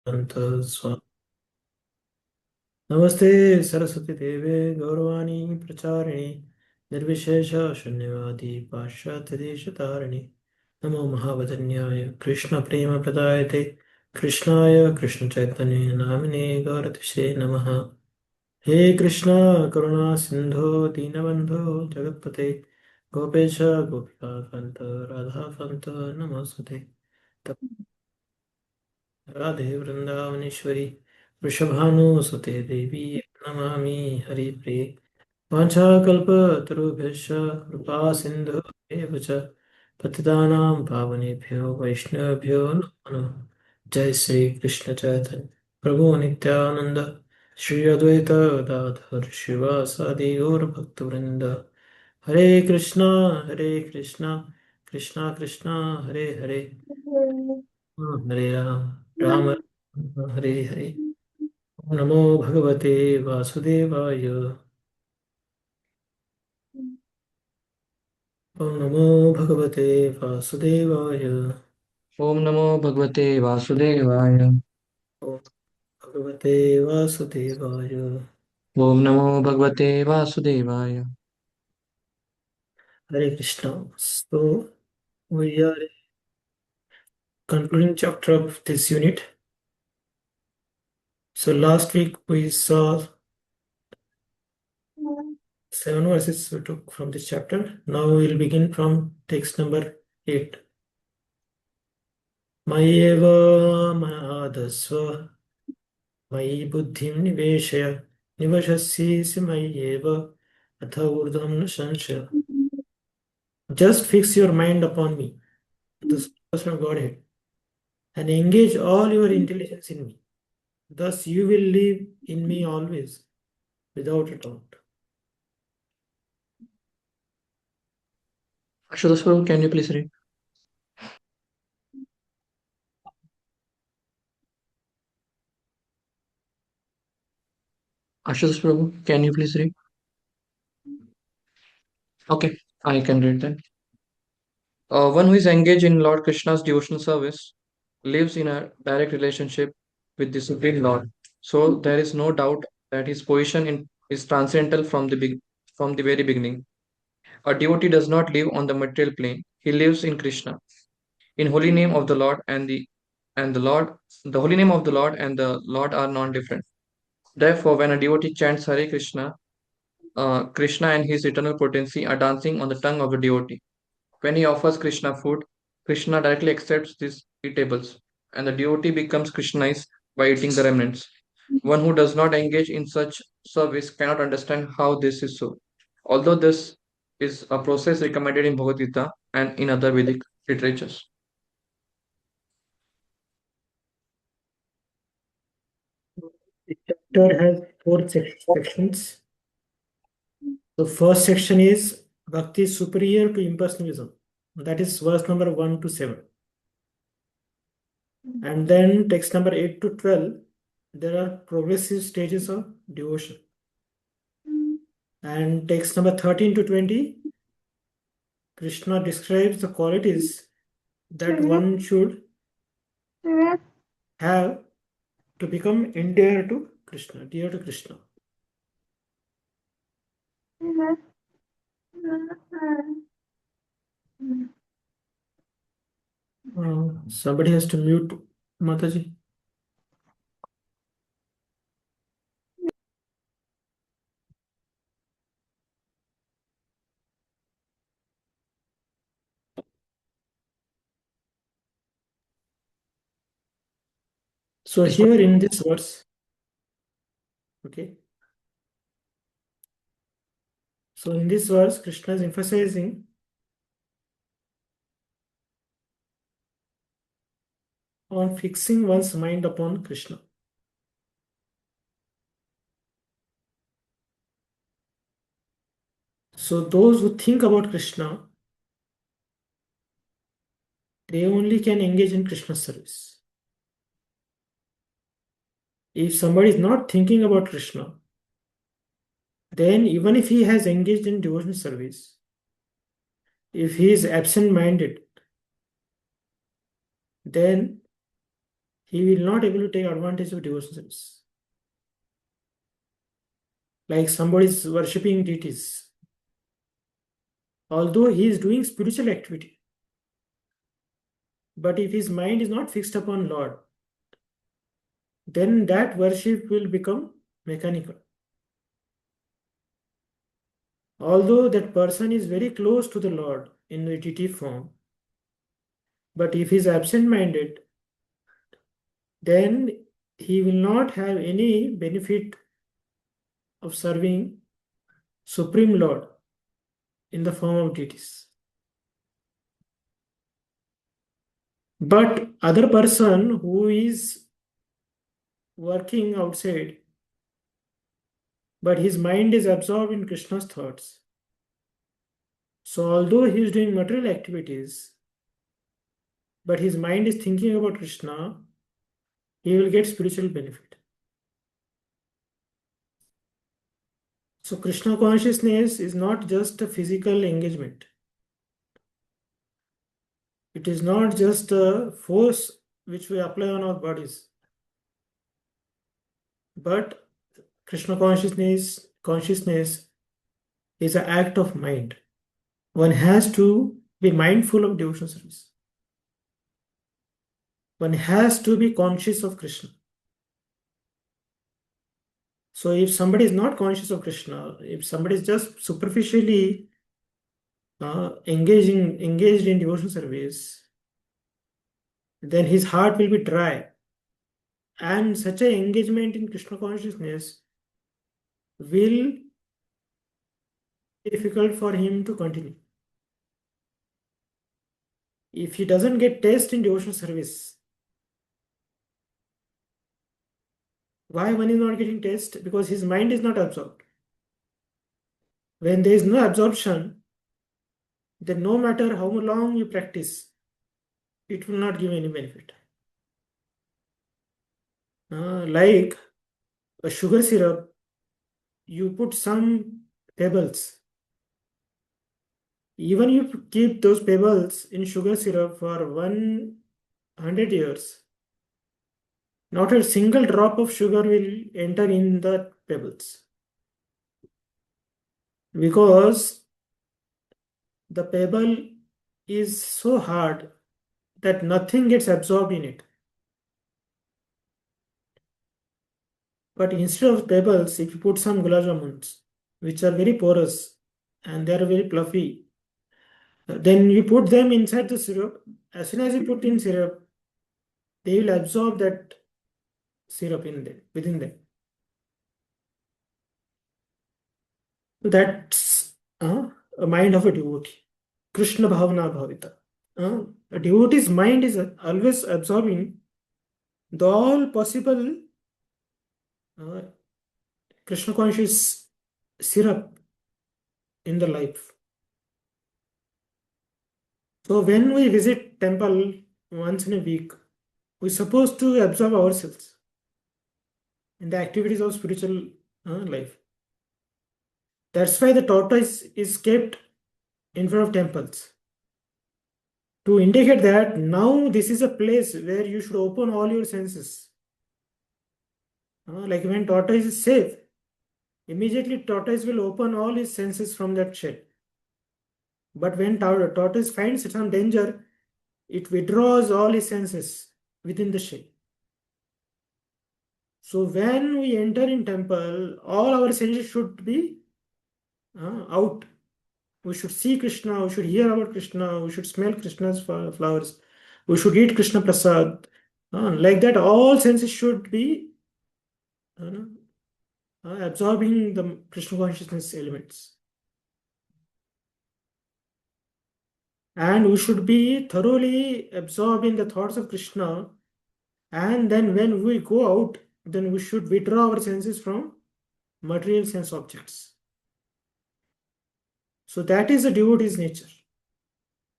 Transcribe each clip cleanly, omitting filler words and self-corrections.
Bhaktivedanta Swami. Namaste Saraswati Deve Gauravani Pracharini Nirvishesha Shunyavadi Pashyatadeshatarani Namo Mahavadanyaya Krishna Prema Pradayate Krishnaya Krishna Chaitanya Namine Gauratishe Namaha. He Krishna Karuna Sindho Dinabandho Jagatpate Gopesha Gopika Kanta Radha Kanta Namaste. Radhe Vrindavaneshwari वृषभानुसुते देवी नमामि हरिप्रिये वाञ्छाकल्पतरुभ्यश्च कृपा सिन्धुभ्येव च पतितानां पावनेभ्यो वैष्णवेभ्यो नमो नमः। जय श्री कृष्ण चैतन्य प्रभु नित्यानंद श्री अद्वैत गदाधर शिवासादि गौर भक्तवृंद हरे कृष्णा कृष्णा कृष्णा हरे हरे हरे राम राम राम हरे हरे। ओम नमो भगवते वासुदेवाय। ओम नमो भगवते वासुदेवाय। ओम नमो भगवते वासुदेवाय। ओम भगवते वासुदेवाय। ओम नमो भगवते वासुदेवाय। Hare Krishna. So we are concluding chapter of this unit. So last week we saw 7 verses we took from this chapter. Now we will begin from text number 8. Mayeva mahadasva मयि बुद्धिं निवेशय निवशस्यसि मय्येव अथ ऊर्ध्वं न संशय. Just fix your mind upon me, the person of Godhead, and engage all your intelligence in me. Thus you will live in me always, without a doubt. Ashutosh Prabhu, can you please read? Ashutosh Prabhu, can you please read? Okay, I can read then. One who is engaged in Lord Krishna's devotional service lives in a direct relationship with the Supreme Lord. So there is no doubt that his is transcendental from the very beginning. A devotee does not live on the material plane; he lives in Krishna. In holy name of the Lord and the Lord, the holy name of the Lord and the Lord are non-different. Therefore, when a devotee chants Hare Krishna, Krishna and his eternal potency are dancing on the tongue of the devotee. When he offers Krishna food, Krishna directly accepts these eatables, and the devotee becomes Krishnized by eating the remnants. One who does not engage in such service cannot understand how this is so. Although this is a process recommended in Bhagavad Gita and in other Vedic literatures. The chapter has 4 sections. The first section is Bhakti superior to impersonalism. That is verse number 1 to 7. And then text number 8 to 12, there are progressive stages of devotion. And text number 13 to 20, Krishna describes the qualities that one should have to become dear to Krishna, dear to Krishna. Somebody has to mute Mataji. So Yes, here in this verse, okay. So in this verse, Krishna is emphasizing on fixing one's mind upon Krishna. So those who think about Krishna, they only can engage in Krishna service. If somebody is not thinking about Krishna, then even if he has engaged in devotional service, if he is absent-minded, then he will not able to take advantage of devotional service. Like somebody is worshipping deities. Although he is doing spiritual activity, but if his mind is not fixed upon Lord, then that worship will become mechanical. Although that person is very close to the Lord in the deity form, but if he is absent-minded, then he will not have any benefit of serving Supreme Lord in the form of deities. But other person who is working outside, but his mind is absorbed in Krishna's thoughts. So although he is doing material activities, but his mind is thinking about Krishna, he will get spiritual benefit. So Krishna consciousness is not just a physical engagement. It is not just a force which we apply on our bodies. But Krishna consciousness is an act of mind. One has to be mindful of devotional service. One has to be conscious of Krishna. So if somebody is not conscious of Krishna, if somebody is just superficially engaged in devotional service, then his heart will be dry. And such an engagement in Krishna consciousness will be difficult for him to continue. If he doesn't get taste in devotional service, why one is not getting taste? Because his mind is not absorbed. When there is no absorption, then no matter how long you practice, it will not give any benefit. Like a sugar syrup, you put some pebbles. Even you keep those pebbles in sugar syrup for 100 years, not a single drop of sugar will enter in the pebbles. Because the pebble is so hard that nothing gets absorbed in it. But instead of pebbles, if you put some gulab jamuns, which are very porous and they are very fluffy, then you put them inside the syrup. As soon as you put in syrup, they will absorb that syrup within them. So that's a mind of a devotee. Krishna Bhavana Bhavita. A devotee's mind is always absorbing the all possible uh, Krishna conscious syrup in the life. So when we visit temple once in a week, we're supposed to absorb ourselves in the activities of spiritual life. That's why the tortoise is kept in front of temples to indicate that now this is a place where you should open all your senses. Like when tortoise is safe, immediately tortoise will open all his senses from that shell. But when tortoise finds some danger, it withdraws all his senses within the shell. So when we enter in temple, all our senses should be out. We should see Krishna, we should hear about Krishna, we should smell Krishna's flowers, we should eat Krishna Prasad. Like that, all senses should be absorbing the Krishna consciousness elements. And we should be thoroughly absorbed in the thoughts of Krishna. And then when we go out, then we should withdraw our senses from material sense objects. So that is a devotee's nature.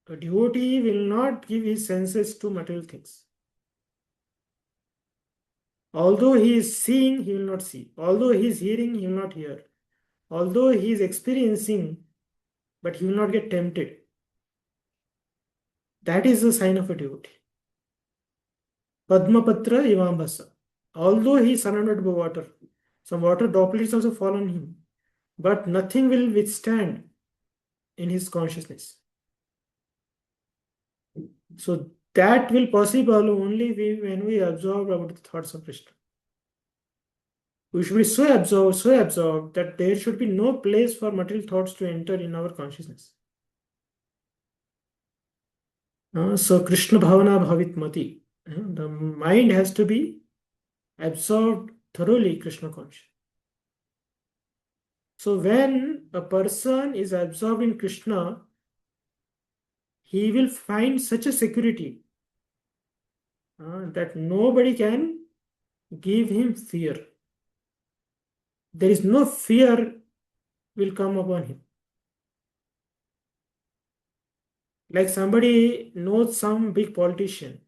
A devotee will not give his senses to material things. Although he is seeing, he will not see. Although he is hearing, he will not hear. Although he is experiencing, but he will not get tempted. That is the sign of a devotee. Padmapatra Ivambasa. Although he is surrounded by water, some water droplets also fall on him, but nothing will withstand in his consciousness. So that will possible only when we absorb about the thoughts of Krishna. We should be so absorbed that there should be no place for material thoughts to enter in our consciousness. So Krishna Bhavana Bhavit Mati. The mind has to be absorbed thoroughly Krishna conscious. So when a person is absorbed in Krishna, he will find such a security that nobody can give him fear. There is no fear will come upon him. Like somebody knows some big politician.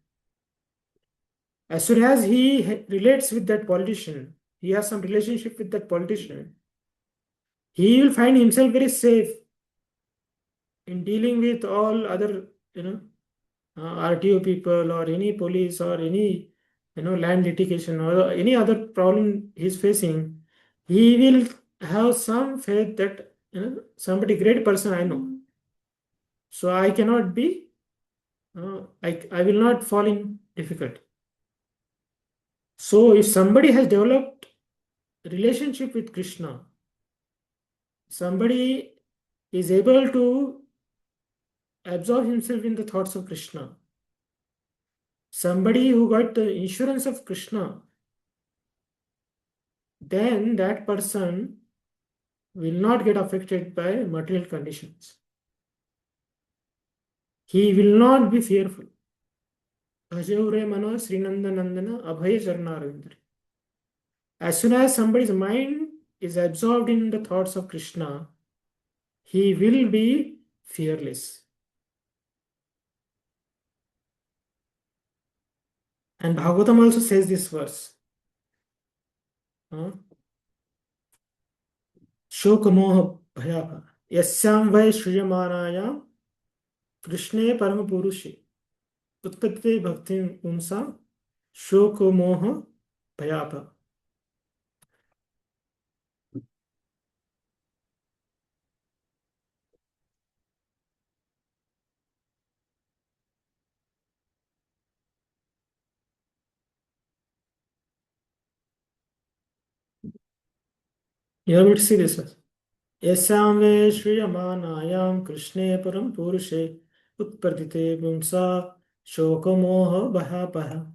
As soon as he relates with that politician, he has some relationship with that politician, he will find himself very safe in dealing with all other, RTO people or any police or any, land litigation or any other problem he's facing. He will have some faith that, somebody great person I know. So I cannot be, I will not fall in difficulty. So if somebody has developed relationship with Krishna, somebody is able to absorb himself in the thoughts of Krishna, somebody who got the insurance of Krishna, then that person will not get affected by material conditions. He will not be fearful. Bhajaure mano Srinanda Nandana Abhaya Charnaravindra. As soon as somebody's mind is absorbed in the thoughts of Krishna, he will be fearless. And Bhagavatam also says this verse. Shokamoha bhayapa. Yasyam vai shriyamanaayam Krishne parama purushe. Utpatte bhakti umsa shokamoha bhayapa. You are able to see this verse. Yasyam vai shriyamanaayam Krishne param purushe. Utpardite bhumsa shokamoha bhayapa.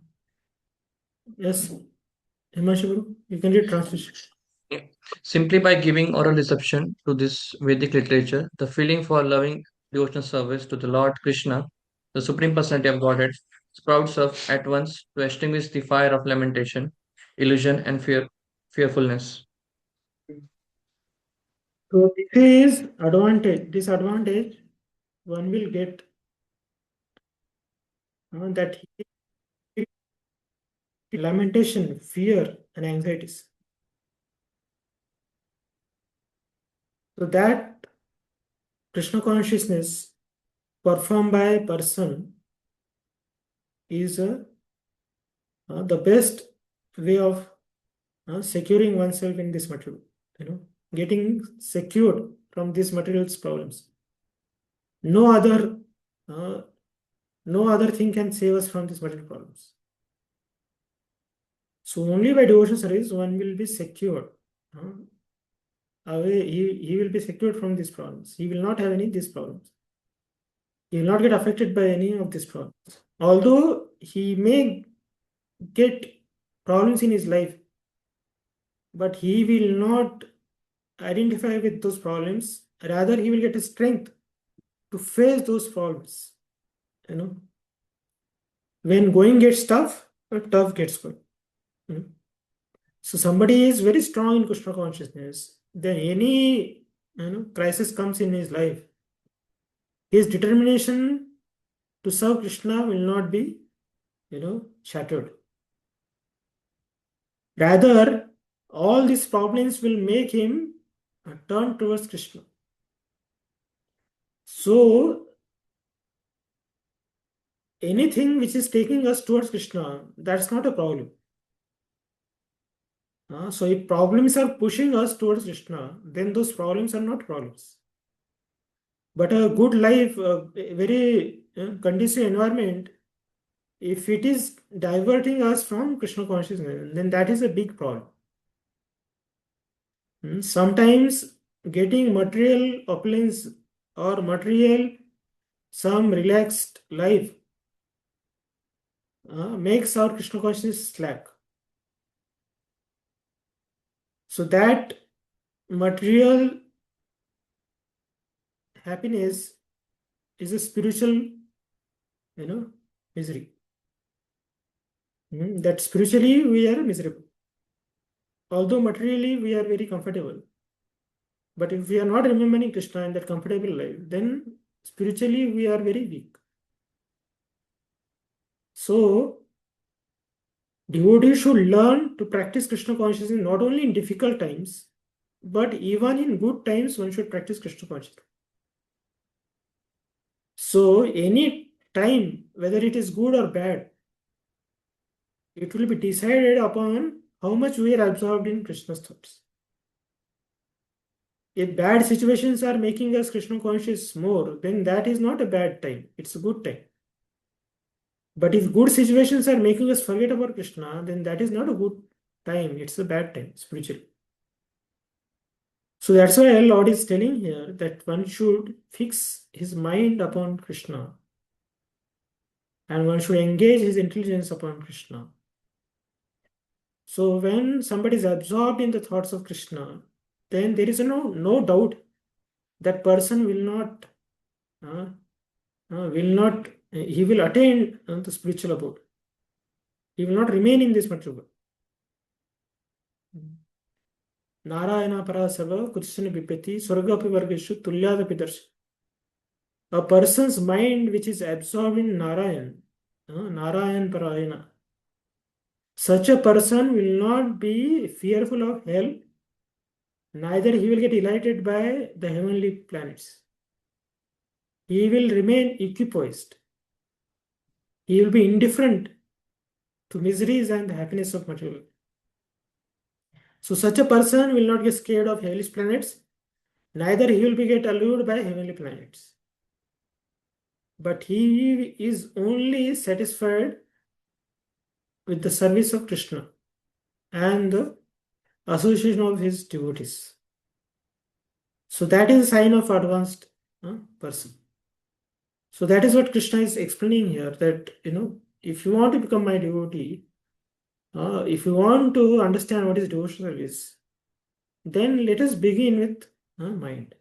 Yes, Himanshu Guru, you can read translation. Simply by giving oral reception to this Vedic literature, the feeling for loving devotional service to the Lord Krishna, the Supreme Personality of Godhead, sprouts up at once to extinguish the fire of lamentation, illusion, and fearfulness. So this is advantage. Disadvantage one will get that lamentation, fear, and anxieties. So that Krishna consciousness performed by a person is the best way of securing oneself in this material, getting secured from these material problems. No other thing can save us from these material problems. So only by devotional service one will be secured. He will be secured from these problems. He will not have any of these problems. He will not get affected by any of these problems. Although he may get problems in his life, but he will not identify with those problems. Rather, he will get a strength to face those problems. When going gets tough, tough gets good. So somebody is very strong in Krishna consciousness, then any crisis comes in his life, his determination to serve Krishna will not be shattered. Rather, all these problems will make him turn towards Krishna. So anything which is taking us towards Krishna, that's not a problem. So if problems are pushing us towards Krishna, then those problems are not problems. But a good life, a very conducive environment, if it is diverting us from Krishna consciousness, then that is a big problem. Sometimes getting material opulence or material some relaxed life makes our Krishna consciousness slack. So that material happiness is a spiritual, misery. That spiritually we are miserable. Although materially we are very comfortable. But if we are not remembering Krishna in that comfortable life, then spiritually we are very weak. So, devotees should learn to practice Krishna consciousness not only in difficult times, but even in good times one should practice Krishna consciousness. So, any time, whether it is good or bad, it will be decided upon how much we are absorbed in Krishna's thoughts. If bad situations are making us Krishna conscious more, then that is not a bad time, it's a good time. But if good situations are making us forget about Krishna, then that is not a good time, it's a bad time spiritually. So that's why Lord is telling here that one should fix his mind upon Krishna and one should engage his intelligence upon Krishna. So when somebody is absorbed in the thoughts of Krishna, then there is no doubt that person he will attain the spiritual abode. He will not remain in this material world. Narayana parasava kutsana bipeti swargapi vargeshu tulyadapi darsha. A person's mind which is absorbed in Narayan Parayana, such a person will not be fearful of hell, neither he will get elated by the heavenly planets. He will remain equipoised. He will be indifferent to miseries and the happiness of material. So such a person will not get scared of hellish planets, neither he will be get allured by heavenly planets. But he is only satisfied with the service of Krishna and the association of his devotees. So that is a sign of advanced person. So that is what Krishna is explaining here, that if you want to become my devotee, if you want to understand what is devotional service, then let us begin with mind.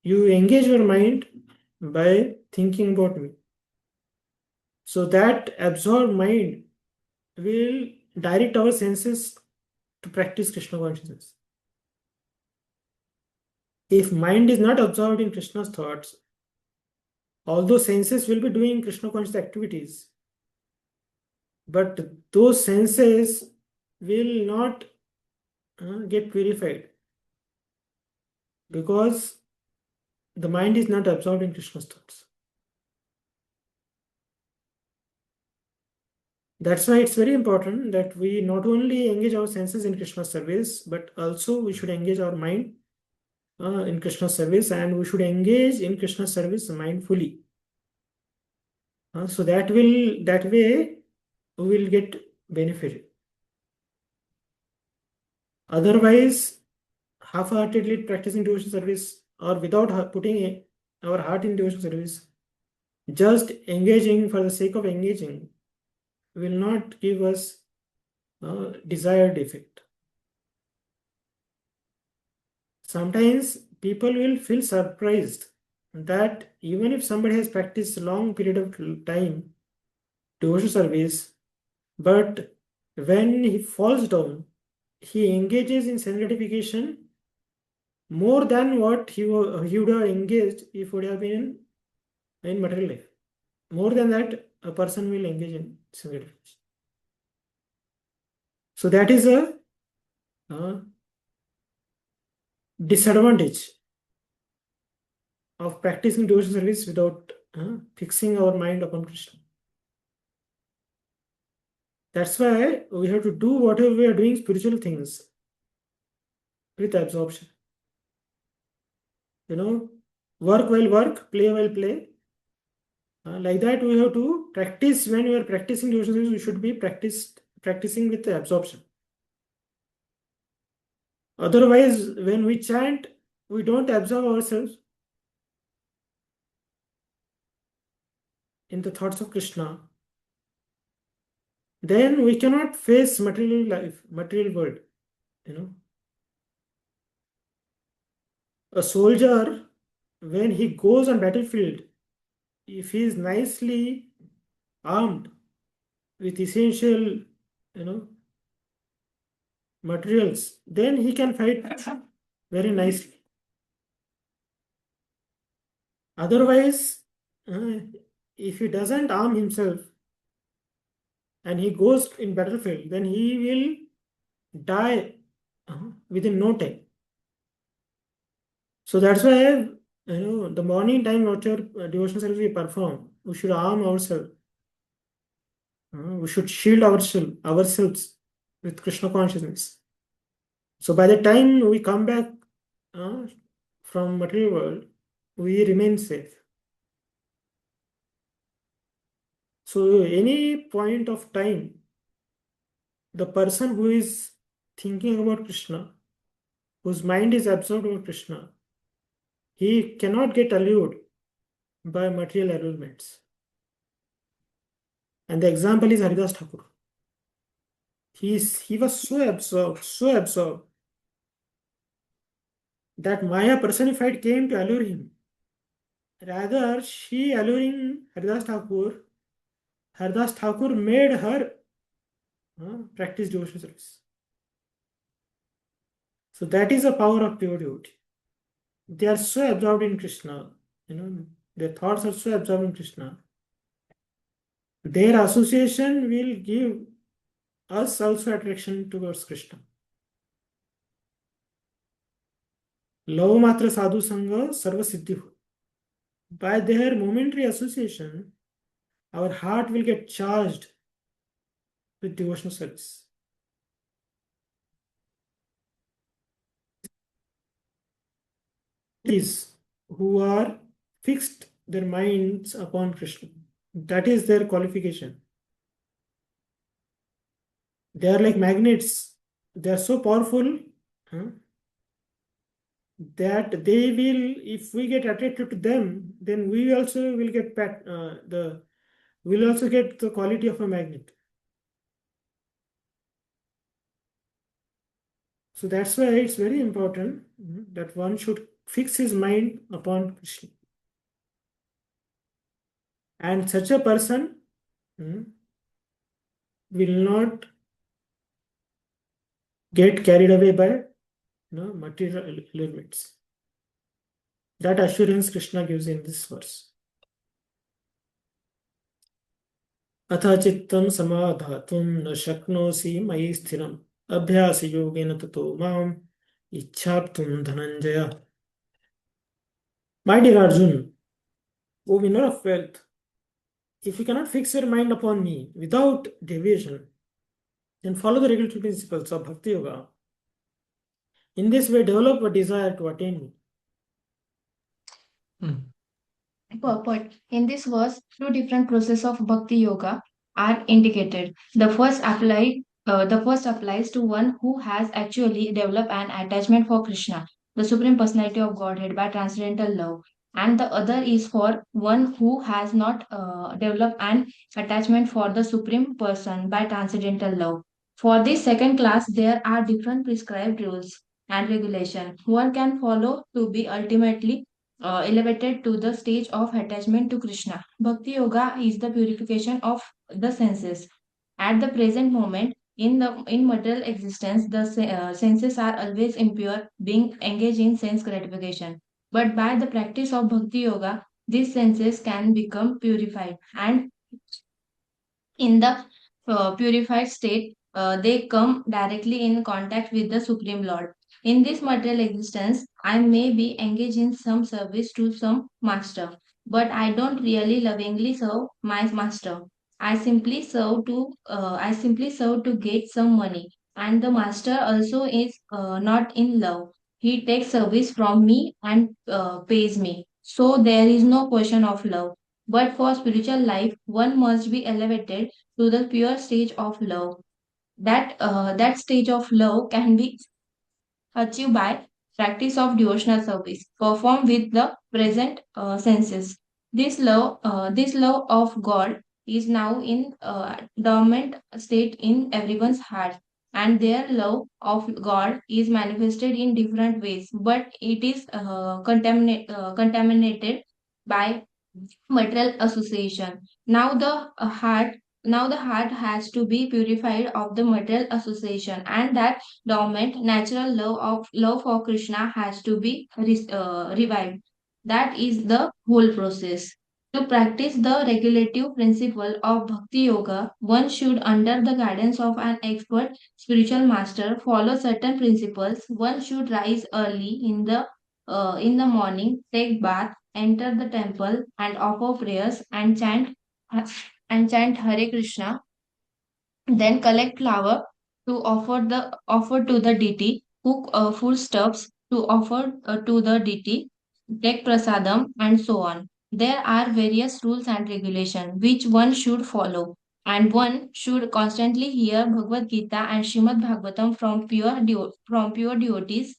You engage your mind by thinking about me. So that absorbed mind will direct our senses to practice Krishna consciousness. If mind is not absorbed in Krishna's thoughts, although senses will be doing Krishna conscious activities, but those senses will not get purified because the mind is not absorbed in Krishna's thoughts. That's why it's very important that we not only engage our senses in Krishna's service, but also we should engage our mind in Krishna's service, and we should engage in Krishna's service mindfully. So that way we will get benefited. Otherwise, half-heartedly practicing devotional service or without putting our heart in devotional service, just engaging for the sake of engaging will not give us desired effect. Sometimes people will feel surprised that even if somebody has practiced a long period of time devotional service, but when he falls down, he engages in sense gratification more than what he would have engaged if he would have been in material life. More than that, a person will engage in sense gratification. So that is a disadvantage of practicing devotional service without fixing our mind upon Krishna. That's why we have to do whatever we are doing spiritual things with absorption. Work while work, play while play. Like that, we have to practice. When we are practicing devotional service, we should be practicing with the absorption. Otherwise, when we chant, we don't absorb ourselves in the thoughts of Krishna. Then we cannot face material life, material world. You know, a soldier, when he goes on battlefield, if he is nicely armed with essential, materials, then he can fight very nicely. Otherwise, if he doesn't arm himself and he goes in battlefield, then he will die within no time. So that's why the morning time whatever devotional service we perform, we should arm ourselves. We should shield ourselves with Krishna consciousness. So by the time we come back from material world, we remain safe. So any point of time, the person who is thinking about Krishna, whose mind is absorbed about Krishna, he cannot get allured by material allurements. And the example is Haridas Thakur. He was so absorbed that Maya personified came to allure him. Rather, she alluring Haridas Thakur made her practice devotional service. So that is the power of pure devotee. They are so absorbed in Krishna, their thoughts are so absorbed in Krishna. Their association will give us also attraction towards Krishna. Lava matra sadhu sangha sarva siddhi. By their momentary association, our heart will get charged with devotional service. These who are fixed their minds upon Krishna. That is their qualification. They are like magnets. They are so powerful that they will, if we get attracted to them, then we also will get we'll also get the quality of a magnet. So that's why it's very important that one should fix his mind upon Krishna. And such a person will not get carried away by material limits. That assurance Krishna gives in this verse. Atha chittam samadhatum na shaknosi mayi sthiram abhyas yogena tato mam ichhaptum dhananjaya. My dear Arjun, O winner of wealth, if you cannot fix your mind upon me without deviation, then follow the regulatory principles of Bhakti Yoga. In this way, develop a desire to attain me. Purport. In this verse, two different processes of Bhakti Yoga are indicated. The first applies to one who has actually developed an attachment for Krishna, the Supreme Personality of Godhead, by transcendental love. And the other is for one who has not developed an attachment for the Supreme Person by transcendental love. For this second class, there are different prescribed rules and regulation one can follow to be ultimately elevated to the stage of attachment to Krishna. Bhakti Yoga is the purification of the senses. At the present moment, in material existence, the senses are always impure, being engaged in sense gratification. But by the practice of Bhakti Yoga, these senses can become purified, and in the purified state, they come directly in contact with the Supreme Lord. In this material existence, I may be engaged in some service to some master, but I don't really lovingly serve my master. I simply serve to get some money. And the master also is not in love. He takes service from me and pays me. So there is no question of love. But for spiritual life, one must be elevated to the pure stage of love. That stage of love can be achieved by practice of devotional service performed with the present senses. This love of God is now in dormant state in everyone's heart, and their love of God is manifested in different ways, but it is contaminated by material association. Now the heart has to be purified of the material association, and that dormant natural love for Krishna has to be revived. That is the whole process. To practice the regulative principle of Bhakti Yoga, one should, under the guidance of an expert spiritual master, follow certain principles. One should rise early in the morning, take bath, enter the temple, and offer prayers and chant Hare Krishna, then collect flower to offer to the deity, cook foodstuffs to offer to the deity, take prasadam, and so on. There are various rules and regulations which one should follow, and one should constantly hear Bhagavad Gita and Srimad Bhagavatam from pure devotees.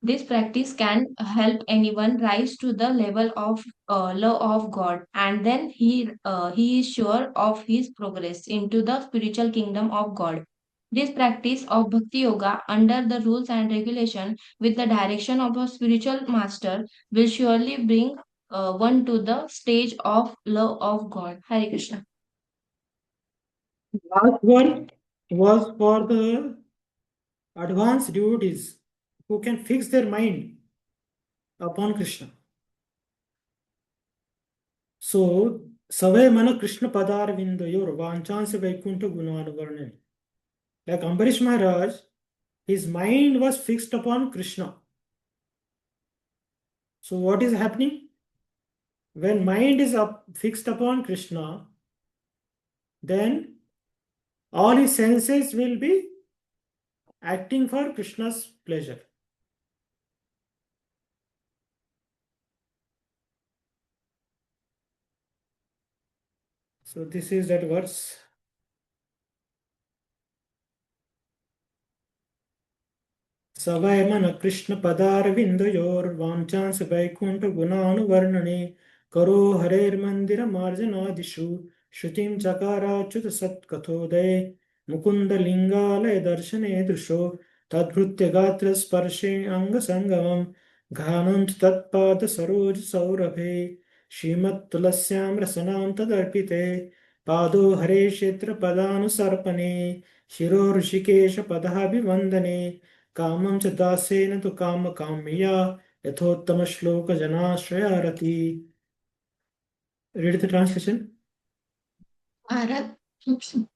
This practice can help anyone rise to the level of love of God, and then he is sure of his progress into the spiritual kingdom of God. This practice of Bhakti Yoga under the rules and regulation with the direction of a spiritual master will surely bring one to the stage of love of God. Hare Krishna. Last one was for the advanced devotees who can fix their mind upon Krishna. So, Savay Mana Krishna Padar Vindayor Vanchansi Vaikunta Gunanuvarnani. Like Ambarish Maharaj, his mind was fixed upon Krishna. So, what is happening? When mind is fixed upon Krishna, then all his senses will be acting for Krishna's pleasure. So this is that verse. Savai mana Krishna padar vindayor vanchans vaikunta gunanu varnane karo harer mandira marjana dishu shrutim chakara chuta sat kathodaya mukunda lingale darshane drisho tadhrutya gatra sparshe anga sangamam ghanant tatpada saroj saurabhe श्रीमत् तुलस्याम रसनाम तदर्पिते पादो हरे क्षेत्र पदानुसर्पणे शिरो ऋषिकेश पदाभिवन्दने कामं च दासेन तु कामकाम्या यथोत्तम श्लोक जनाश्रयारति. Read the translation. Maharaj,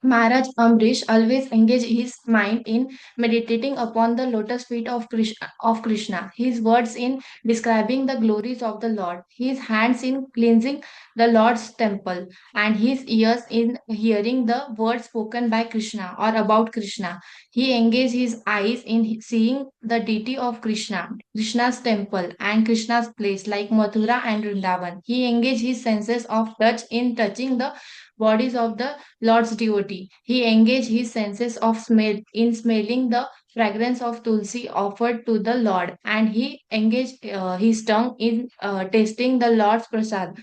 Maharaj Amrish always engaged his mind in meditating upon the lotus feet of Krishna, his words in describing the glories of the Lord, his hands in cleansing the Lord's temple, and his ears in hearing the words spoken by Krishna or about Krishna. He engaged his eyes in seeing the deity of Krishna, Krishna's temple, and Krishna's place like Mathura and Vrindavan. He engaged his senses of touch in touching the bodies of the Lord's devotee. He engaged his senses of smell in smelling the fragrance of tulsi offered to the Lord, and he engaged his tongue in tasting the Lord's prasad.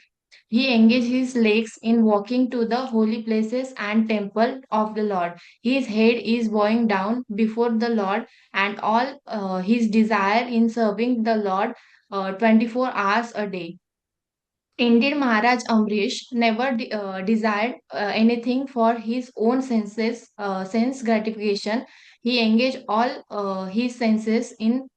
He engaged his legs in walking to the holy places and temple of the Lord. His head is bowing down before the Lord, and all his desire in serving the Lord 24 hours a day. Indeed, Maharaj Amrish never desired anything for his own sense gratification. He engaged all his senses in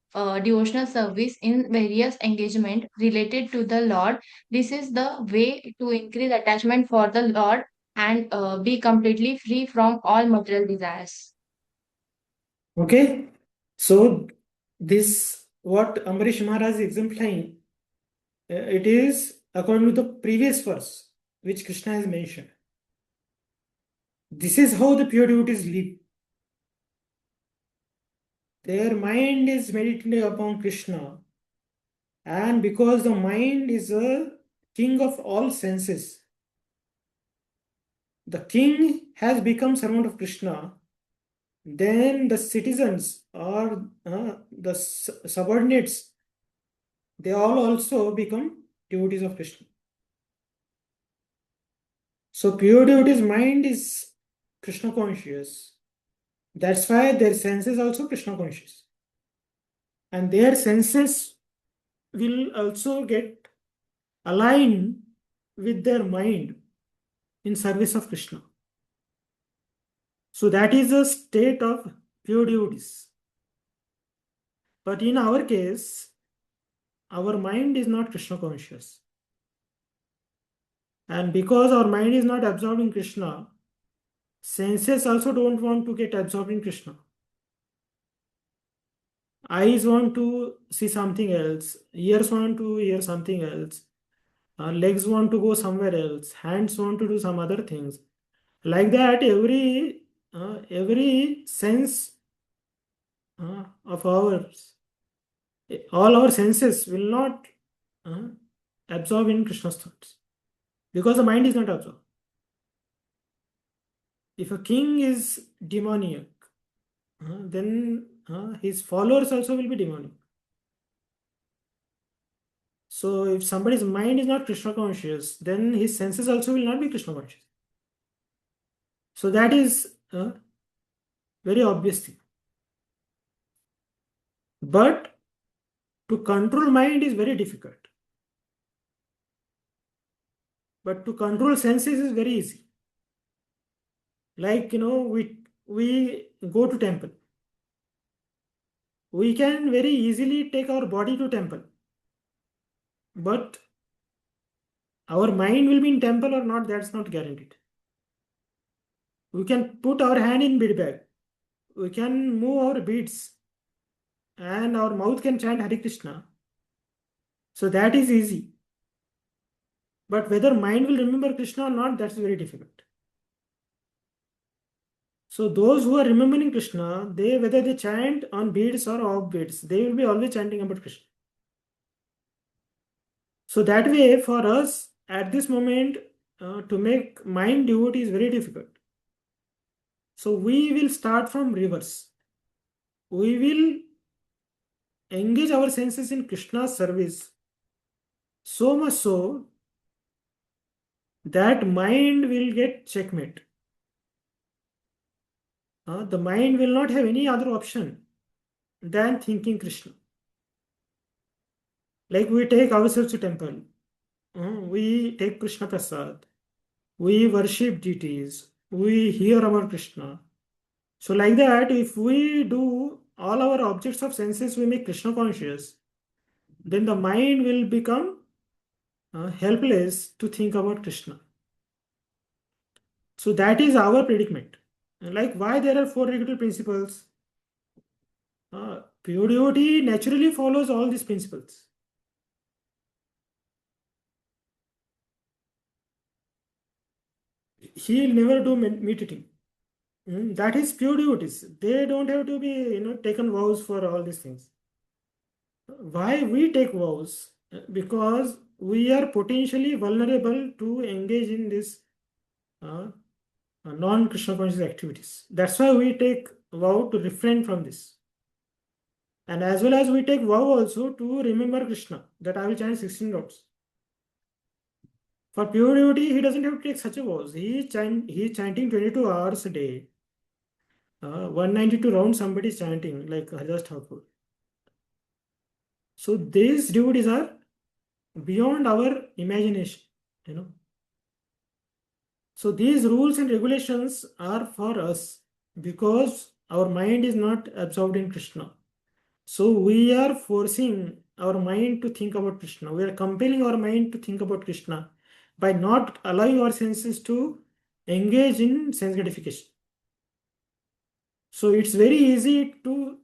devotional service in various engagement related to the Lord. This is the way to increase attachment for the Lord and be completely free from all material desires. Okay. So this what Ambarish Maharaj is exemplifying. It is according to the previous verse which Krishna has mentioned. This is how the pure devotees live. Their mind is meditating upon Krishna, and because the mind is a king of all senses, the king has become servant of Krishna, then the citizens or the subordinates, they all also become devotees of Krishna. So pure devotee's mind is Krishna conscious. That's why their senses also Krishna conscious. And their senses will also get aligned with their mind in service of Krishna. So that is a state of pure devotees. But in our case, our mind is not Krishna conscious. And because our mind is not absorbed in Krishna, senses also don't want to get absorbed in Krishna. Eyes want to see something else, ears want to hear something else, legs want to go somewhere else, hands want to do some other things. Like that, every sense of ours, all our senses will not absorb in Krishna's thoughts because the mind is not absorbed. If a king is demoniac, then his followers also will be demonic. So if somebody's mind is not Krishna conscious, then his senses also will not be Krishna conscious. So that is a very obvious thing. But to control mind is very difficult. But to control senses is very easy. Like, we go to temple. We can very easily take our body to temple. But our mind will be in temple or not, that's not guaranteed. We can put our hand in bead bag. We can move our beads. And our mouth can chant Hare Krishna. So that is easy. But whether mind will remember Krishna or not, that's very difficult. So those who are remembering Krishna, whether they chant on beads or off beads, they will be always chanting about Krishna. So that way, for us, at this moment, to make mind devotee is very difficult. So we will start from reverse. We will engage our senses in Krishna's service so much so that mind will get checkmate. The mind will not have any other option than thinking Krishna. Like we take ourselves to temple, we take Krishna Prasad, we worship deities, we hear about Krishna. So like that, if we do all our objects of senses, we make Krishna conscious, then the mind will become helpless to think about Krishna. So that is our predicament. Like why there are four regulatory principles? Pure devotee naturally follows all these principles. He'll never do meat eating. That is pure devotees. They don't have to be, taken vows for all these things. Why we take vows? Because we are potentially vulnerable to engage in this non-Krishna conscious activities. That's why we take vow to refrain from this. And as well as we take vow also to remember Krishna, that I will chant 16 rounds. For pure devotee, he doesn't have to take such a vows. He is chanting 22 hours a day. 192 rounds somebody is chanting, like Haridas Thakur. So these devotees are beyond our imagination, So these rules and regulations are for us because our mind is not absorbed in Krishna. So we are forcing our mind to think about Krishna. We are compelling our mind to think about Krishna by not allowing our senses to engage in sense gratification. So it's very easy to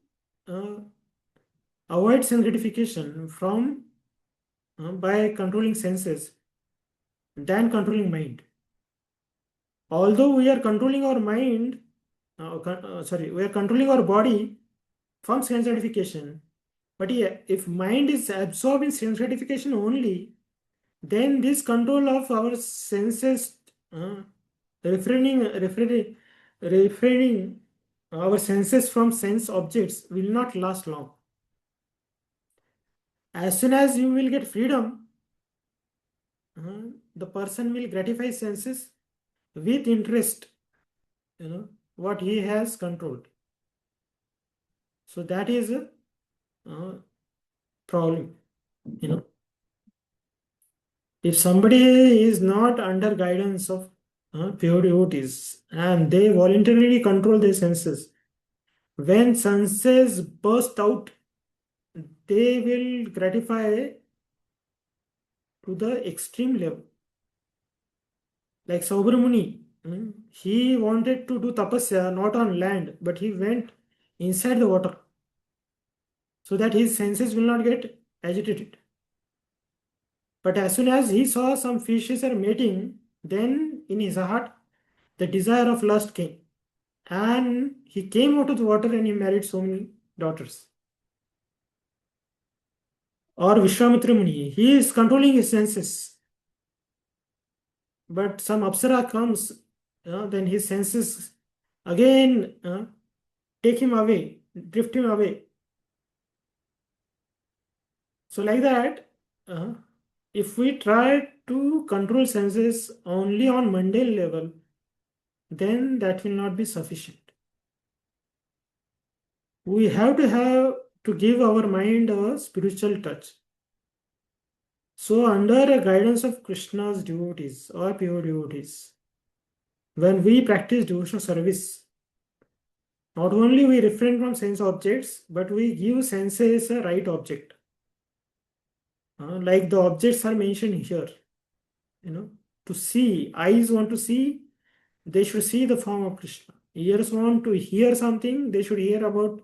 avoid sense gratification from by controlling senses than controlling mind. although we are controlling our mind, we are controlling our body from sense gratification. But yeah, if mind is absorbed in sense gratification only, then this control of our senses, refraining our senses from sense objects will not last long. As soon as you will get freedom, the person will gratify senses with interest, what he has controlled. So that is a problem. If somebody is not under guidance of pure devotees and they voluntarily control their senses, when senses burst out, they will gratify to the extreme level. Like Saubramuni, he wanted to do tapasya not on land, but he went inside the water so that his senses will not get agitated. But as soon as he saw some fishes are mating, then in his heart the desire of lust came. And he came out of the water and he married so many daughters. Or Vishwamitra Muni, he is controlling his senses. But some Apsara comes, then his senses again take him away, drift him away. So like that, if we try to control senses only on mundane level, then that will not be sufficient. We have to give our mind a spiritual touch. So under a guidance of Krishna's devotees or pure devotees, when we practice devotional service, not only we refrain from sense objects, but we give senses a right object. Like the objects are mentioned here, to see. Eyes want to see, they should see the form of Krishna. Ears want to hear something, they should hear about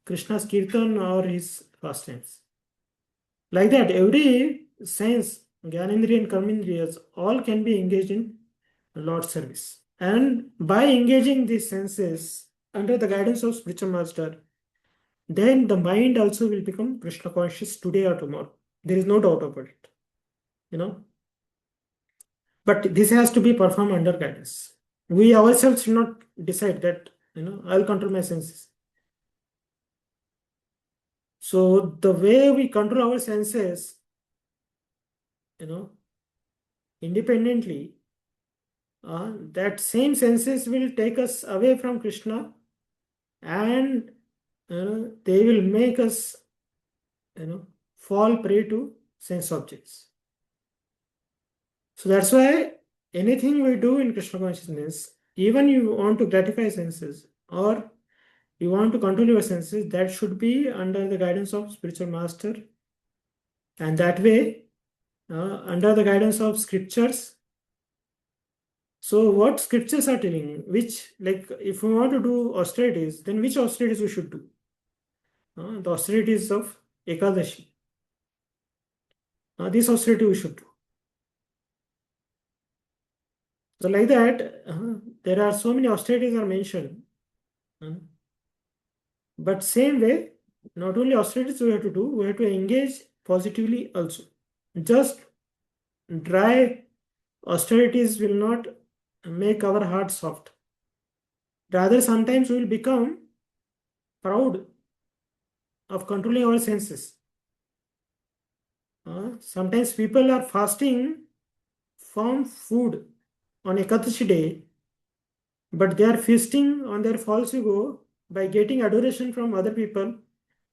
Krishna's kirtan or his pastimes. Like that, every sense, Gyanendriya and Karmendriyas, all can be engaged in Lord's service. And by engaging these senses under the guidance of spiritual master, then the mind also will become Krishna conscious today or tomorrow. There is no doubt about it. But this has to be performed under guidance. We ourselves should not decide that, I'll control my senses. So the way we control our senses, independently, that same senses will take us away from Krishna, and they will make us fall prey to sense objects. So that's why anything we do in Krishna consciousness, even you want to gratify senses or you want to control your senses, that should be under the guidance of spiritual master. And that way, under the guidance of scriptures. So what scriptures are telling, which, like if we want to do austerities, then which austerities we should do? The austerities of Ekadashi. This austerity we should do. So like that, there are so many austerities are mentioned. But same way, not only austerities we have to do, we have to engage positively also. Just dry austerities will not make our heart soft. Rather, sometimes we will become proud of controlling our senses. Sometimes people are fasting from food on Ekadashi day, but they are feasting on their false ego by getting adoration from other people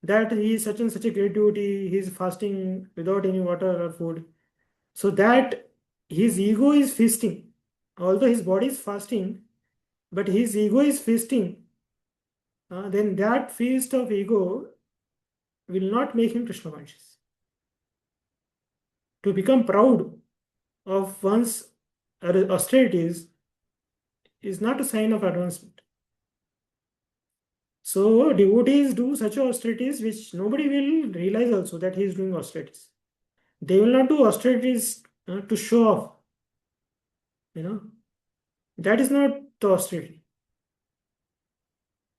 that he is such and such a great devotee, he is fasting without any water or food. So that his ego is feasting. Although his body is fasting, but his ego is feasting. Then that feast of ego will not make him Krishna conscious. To become proud of one's austerities is not a sign of advancement. So devotees do such austerities which nobody will realize also that he is doing austerities. They will not do austerities to show off, That is not the austerity.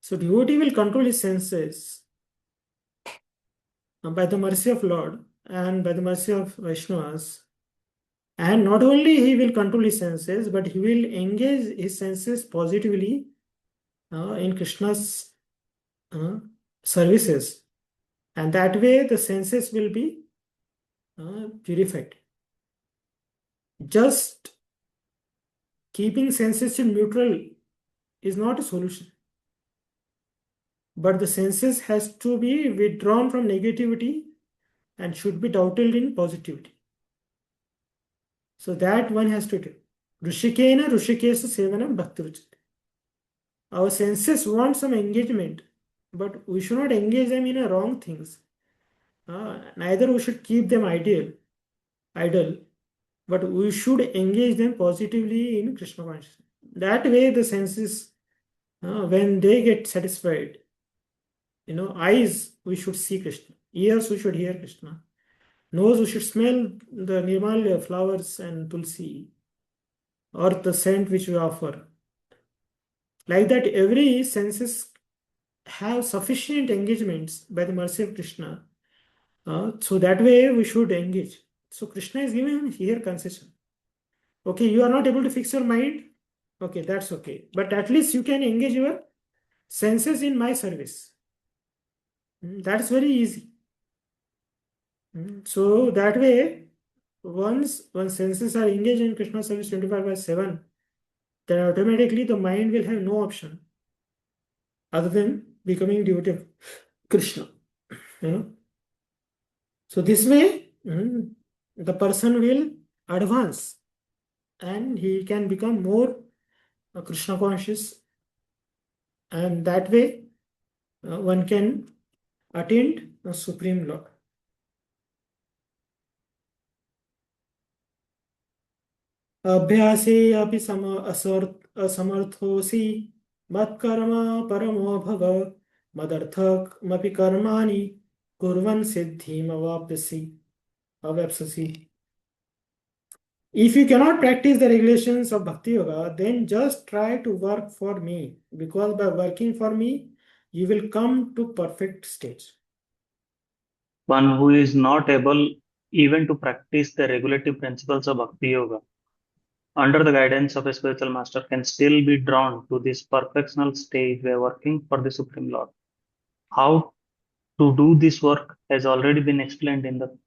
So devotee will control his senses by the mercy of Lord and by the mercy of Vaishnavas. And not only he will control his senses, but he will engage his senses positively in Krishna's services. And that way the senses will be purified. Just keeping senses in neutral is not a solution. But the senses has to be withdrawn from negativity and should be doubted in positivity. So that one has to do. Rushikena Rushikesa Sevanam Bhakti Ruchite. Our senses want some engagement, but we should not engage them in wrong things. Neither we should keep them idle, but we should engage them positively in Krishna consciousness. That way the senses, when they get satisfied, eyes, we should see Krishna. Ears, we should hear Krishna. Nose, we should smell the Nirmalya flowers and Tulsi or the scent which we offer. Like that, every senses have sufficient engagements by the mercy of Krishna. So that way we should engage. So Krishna is giving here concession. Okay, you are not able to fix your mind. Okay, that's okay. But at least you can engage your senses in my service. That's very easy. So that way, once senses are engaged in Krishna service 24/7, then automatically the mind will have no option other than becoming devotee of Krishna. So this way, the person will advance and he can become more Krishna conscious, and that way one can attain the Supreme Lord. अभ्यासे अपि असमर्थोऽसि मत्कर्म परमो भव मदर्थमपि कर्माणि कुर्वन् सिद्धिमवाप्स्यसि. If you cannot practice the regulations of Bhakti Yoga, then just try to work for me, because by working for me, you will come to perfect stage. One who is not able even to practice the regulative principles of Bhakti Yoga under the guidance of a spiritual master can still be drawn to this perfectional stage where working for the Supreme Lord. How to do this work has already been explained in the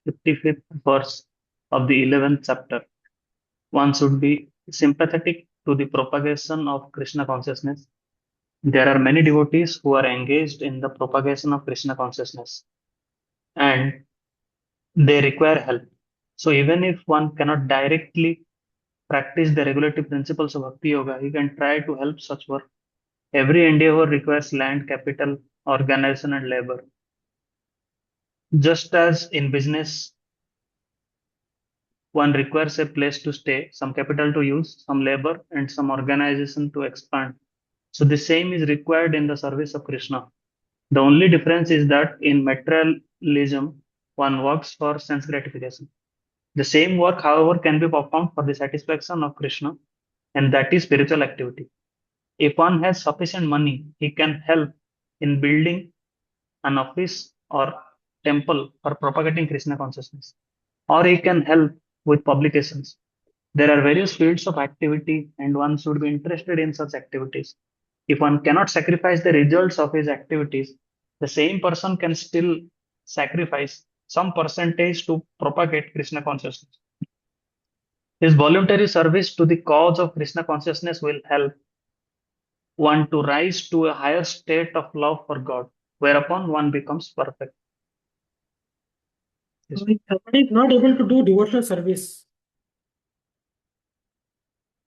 55th verse of the 11th chapter. One should be sympathetic to the propagation of Krishna consciousness. There are many devotees who are engaged in the propagation of Krishna consciousness and they require help. So even if one cannot directly practice the regulative principles of Bhakti Yoga, he can try to help such work. Every endeavor requires land, capital, organization, and labor. Just as in business, one requires a place to stay, some capital to use, some labor, and some organization to expand. So the same is required in the service of Krishna. The only difference is that in materialism, one works for sense gratification. The same work, however, can be performed for the satisfaction of Krishna, and that is spiritual activity. If one has sufficient money, he can help in building an office or temple for propagating Krishna consciousness, or he can help with publications. There are various fields of activity, and one should be interested in such activities. If one cannot sacrifice the results of his activities, the same person can still sacrifice some percentage to propagate Krishna consciousness. His voluntary service to the cause of Krishna consciousness will help one to rise to a higher state of love for God, whereupon one becomes perfect. Yes. So if somebody is not able to do devotional service,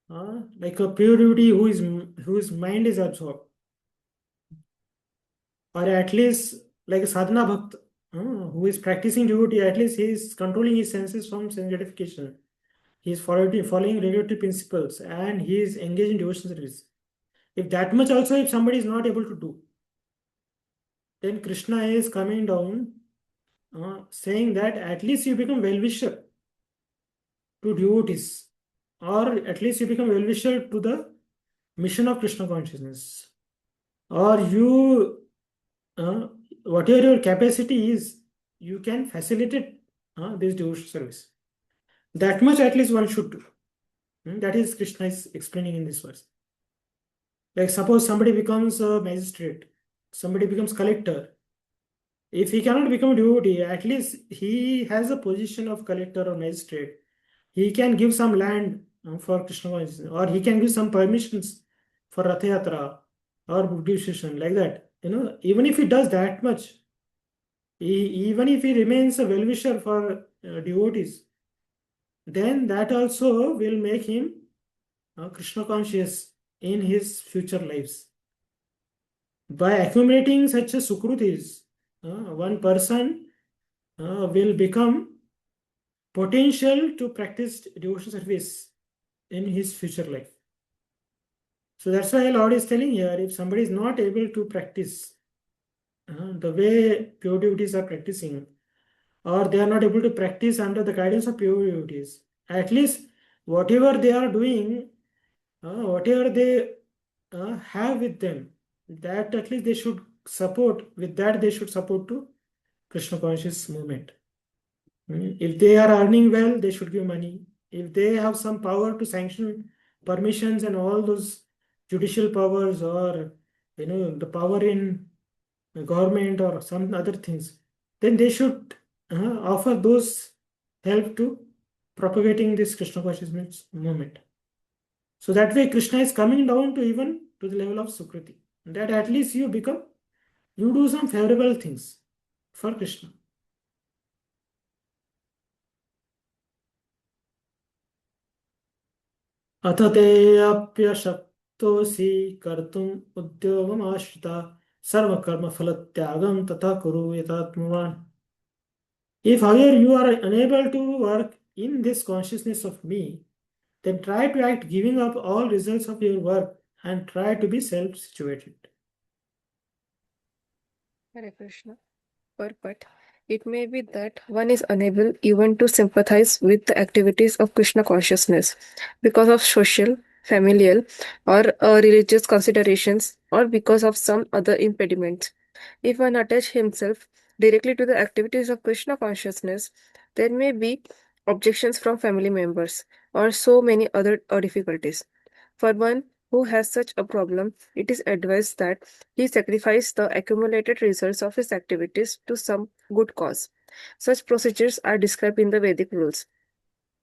like a pure devotee whose mind is absorbed, or at least like a sadhana bhakt who is practicing devotee, at least he is controlling his senses from sense gratification. He is following regulative principles and he is engaged in devotional service. If that much also, if somebody is not able to do, then Krishna is coming down saying that at least you become well-wisher to devotees. or at least you become well-wisher to the mission of Krishna consciousness, or you, whatever your capacity is, you can facilitate this devotional service. That much at least one should do. That is Krishna is explaining in this verse. Like suppose somebody becomes a magistrate, somebody becomes collector. If he cannot become a devotee, at least he has a position of collector or magistrate. He can give some land for Krishna consciousness, or he can give some permissions for Rath Yatra or book distribution, like that. Even if he does that much, even if he remains a well-wisher for devotees, then that also will make him Krishna conscious in his future lives. By accumulating such a sukrutis, one person will become potential to practice devotional service in his future life. So that's why Lord is telling here, if somebody is not able to practice the way pure devotees are practicing, or they are not able to practice under the guidance of pure devotees, at least whatever they are doing, whatever they have with them, that at least they should support, with that they should support to Krishna conscious movement. If they are earning well, they should give money. If they have some power to sanction permissions and all those judicial powers, or the power in the government or some other things, then they should offer those help to propagating this Krishna consciousness movement. So that way Krishna is coming down to even to the level of Sukriti. That at least you do some favorable things for Krishna. अथ तेऽप्यशक्तोऽसि कर्तुम् उद्योगमाश्रिता सर्वकर्मफलत्यागं तथा कुरु यथात्मवान्. If however you are unable to work in this consciousness of me, then try to act giving up all results of your work and try to be self-situated. Hare Krishna. But it may be that one is unable even to sympathize with the activities of Krishna consciousness because of social, familial, or religious considerations, or because of some other impediments. If one attach himself directly to the activities of Krishna consciousness, there may be objections from family members or so many other difficulties. For one who has such a problem, it is advised that he sacrifice the accumulated results of his activities to some good cause. Such procedures are described in the Vedic rules.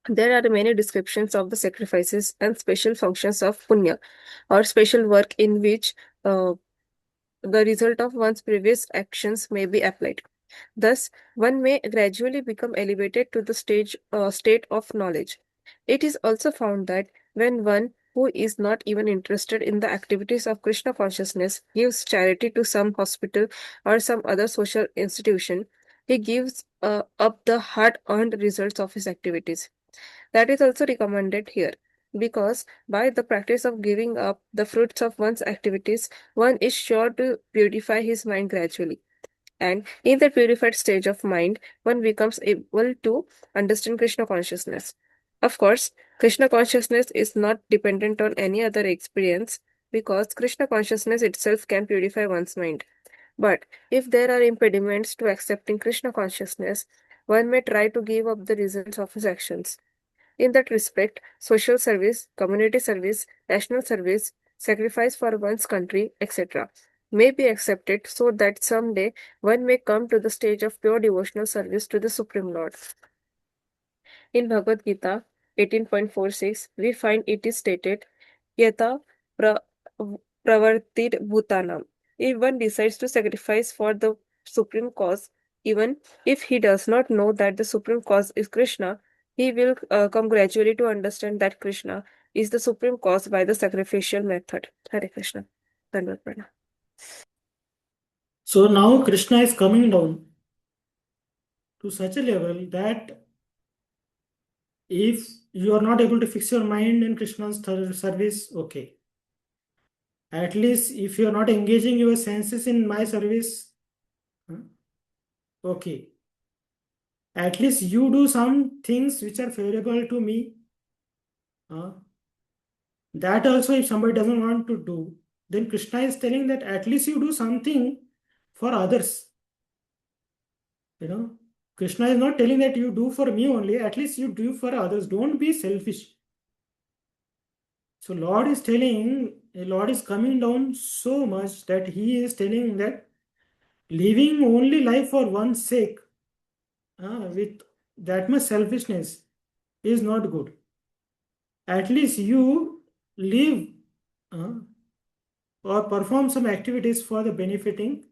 There are many descriptions of the sacrifices and special functions of punya, or special work in which the result of one's previous actions may be applied. Thus, one may gradually become elevated to the state of knowledge. It is also found that when one who is not even interested in the activities of Krishna consciousness gives charity to some hospital or some other social institution, he gives up the hard-earned results of his activities. That is also recommended here, because by the practice of giving up the fruits of one's activities, one is sure to purify his mind gradually. And in the purified stage of mind, one becomes able to understand Krishna consciousness. Of course, Krishna consciousness is not dependent on any other experience, because Krishna consciousness itself can purify one's mind. But if there are impediments to accepting Krishna consciousness, one may try to give up the results of his actions. In that respect, social service, community service, national service, sacrifice for one's country, etc., may be accepted so that someday one may come to the stage of pure devotional service to the Supreme Lord. In Bhagavad Gita 18.46, we find it is stated, Yata pravartir bhutanam. If one decides to sacrifice for the supreme cause, even if he does not know that the supreme cause is Krishna, he will come gradually to understand that Krishna is the supreme cause by the sacrificial method. Hare Krishna. Dhanavad Pranam. So now Krishna is coming down to such a level that if you are not able to fix your mind in Krishna's service, okay. At least if you are not engaging your senses in my service, okay. At least you do some things which are favorable to me, that also if somebody doesn't want to do, then Krishna is telling that at least you do something for others. Krishna is not telling that you do for me only, at least you do for others. Don't be selfish. So Lord is coming down so much that he is telling that living only life for one's sake, with that much selfishness, is not good. At least you live uh, or perform some activities for the benefiting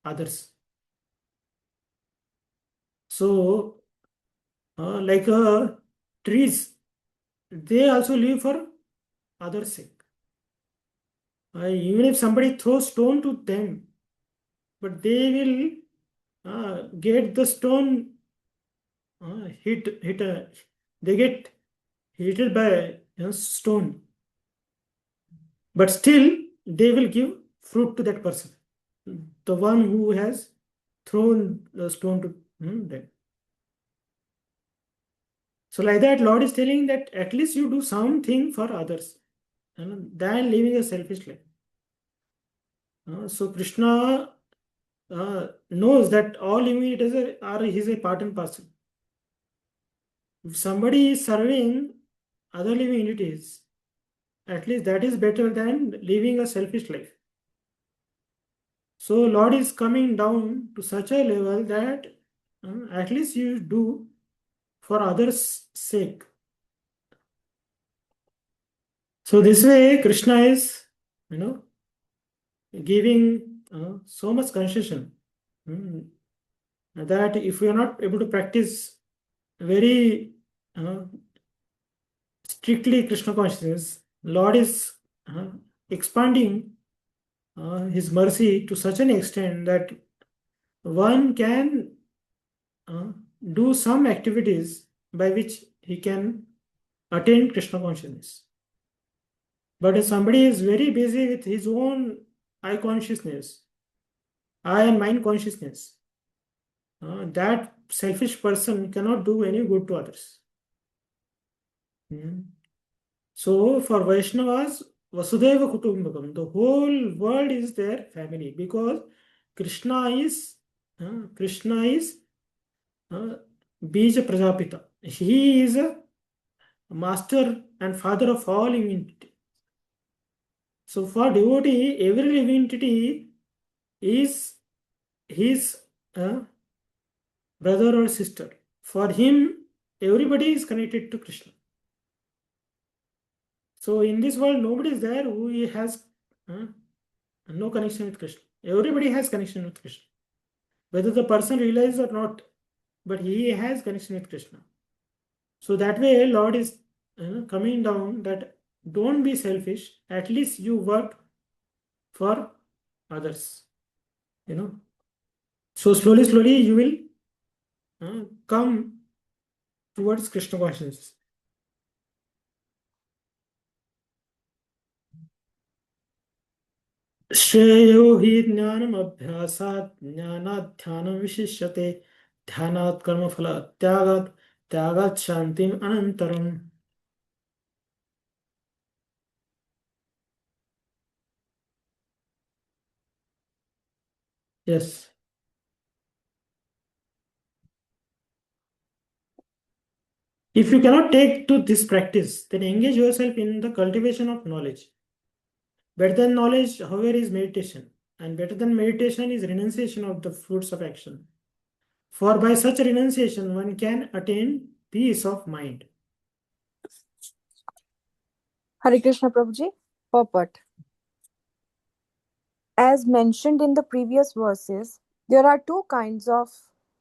others. So, like trees, they also live for others' sake. Even if somebody throws stone to them, but they will get the stone they get hit by stone, but still they will give fruit to that person, the one who has thrown the stone to them. So like that, Lord is telling that at least you do something for others than living a selfish life. So Krishna knows that all living is a part and parcel. If somebody is serving other living entities, at least that is better than living a selfish life. So Lord is coming down to such a level that at least you do for others' sake. So this way, Krishna is, giving so much concession that if we are not able to practice very strictly Krishna consciousness, Lord is expanding his mercy to such an extent that one can do some activities by which he can attain Krishna consciousness. But if somebody is very busy with his own I consciousness, I and mind consciousness, that selfish person cannot do any good to others. So for Vaishnavas, Vasudeva Kutumbakam, the whole world is their family, because Krishna is Bija Prajapita. He is a master and father of all living entity. So for devotee, every living entity is his brother or sister. For him, everybody is connected to Krishna. So in this world, nobody is there who has no connection with Krishna. Everybody has connection with Krishna, whether the person realizes or not, but he has connection with Krishna. So that way, Lord is coming down that don't be selfish. At least you work for others. So slowly you will come towards Krishna consciousness. श्रेयो हि ज्ञानम अभ्यासात् ज्ञानात् ध्यानं विशिष्यते ध्यानात् कर्मफल त्यागात् शांतिम अनंतरम. Yes. If you cannot take to this practice, then engage yourself in the cultivation of knowledge. Better than knowledge, however, is meditation. And better than meditation is renunciation of the fruits of action. For by such renunciation, one can attain peace of mind. Hare Krishna Prabhuji, purport. As mentioned in the previous verses, there are two kinds of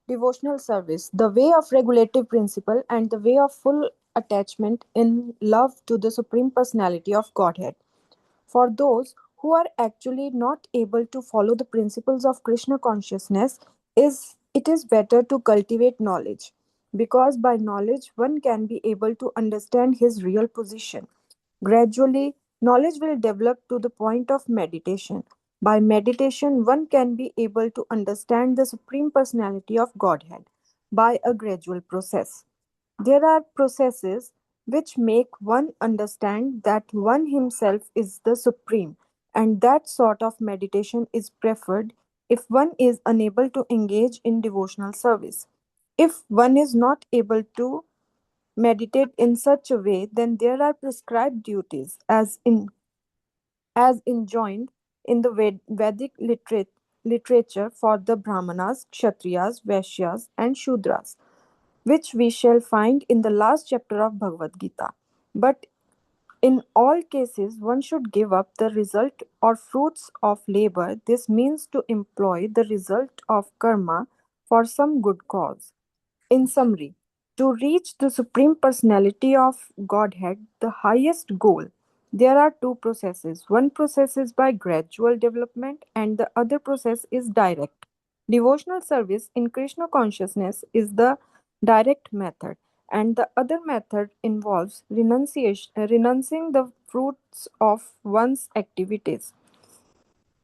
devotional service, the way of regulative principle and the way of full attachment in love to the Supreme Personality of Godhead. For those who are actually not able to follow the principles of Krishna consciousness, it is better to cultivate knowledge, because by knowledge one can be able to understand his real position. Gradually, knowledge will develop to the point of meditation. By meditation, one can be able to understand the Supreme Personality of Godhead by a gradual process. There are processes which make one understand that one himself is the supreme, and that sort of meditation is preferred if one is unable to engage in devotional service. If one is not able to meditate in such a way, then there are prescribed duties as enjoined in the Vedic literature for the Brahmanas, Kshatriyas, Vaishyas, and Shudras, which we shall find in the last chapter of Bhagavad Gita. But in all cases, one should give up the result or fruits of labor. This means to employ the result of karma for some good cause. In summary, to reach the Supreme Personality of Godhead, the highest goal, there are two processes. One process is by gradual development, and the other process is direct. Devotional service in Krishna consciousness is the direct method, and the other method involves renouncing the fruits of one's activities.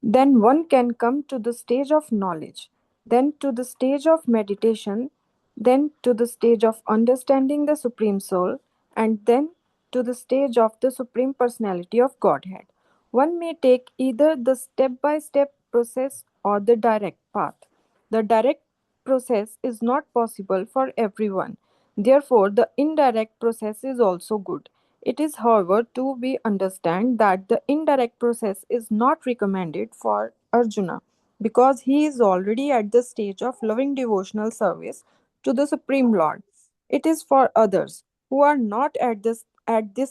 Then one can come to the stage of knowledge, then to the stage of meditation, then to the stage of understanding the Supreme Soul, and then to the stage of the Supreme Personality of Godhead. One may take either the step by step process or the direct path. The direct process is not possible for everyone. Therefore, the indirect process is also good. It is, however, to be understand that the indirect process is not recommended for Arjuna because he is already at the stage of loving devotional service to the Supreme Lord. It is for others who are not at this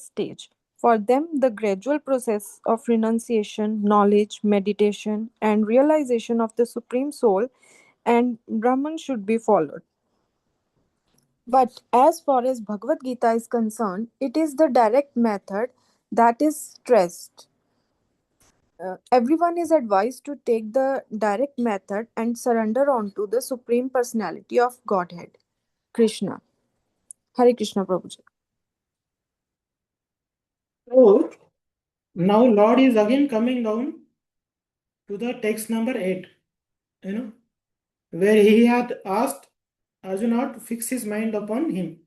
stage. For them, the gradual process of renunciation, knowledge, meditation, and realization of the Supreme Soul and Brahman should be followed. But as far as Bhagavad Gita is concerned, it is the direct method that is stressed. Everyone is advised to take the direct method and surrender onto the Supreme Personality of Godhead, Krishna. Hare Krishna Prabhuji. So now Lord is again coming down to the text number 8, where he had asked Arjuna to fix his mind upon him.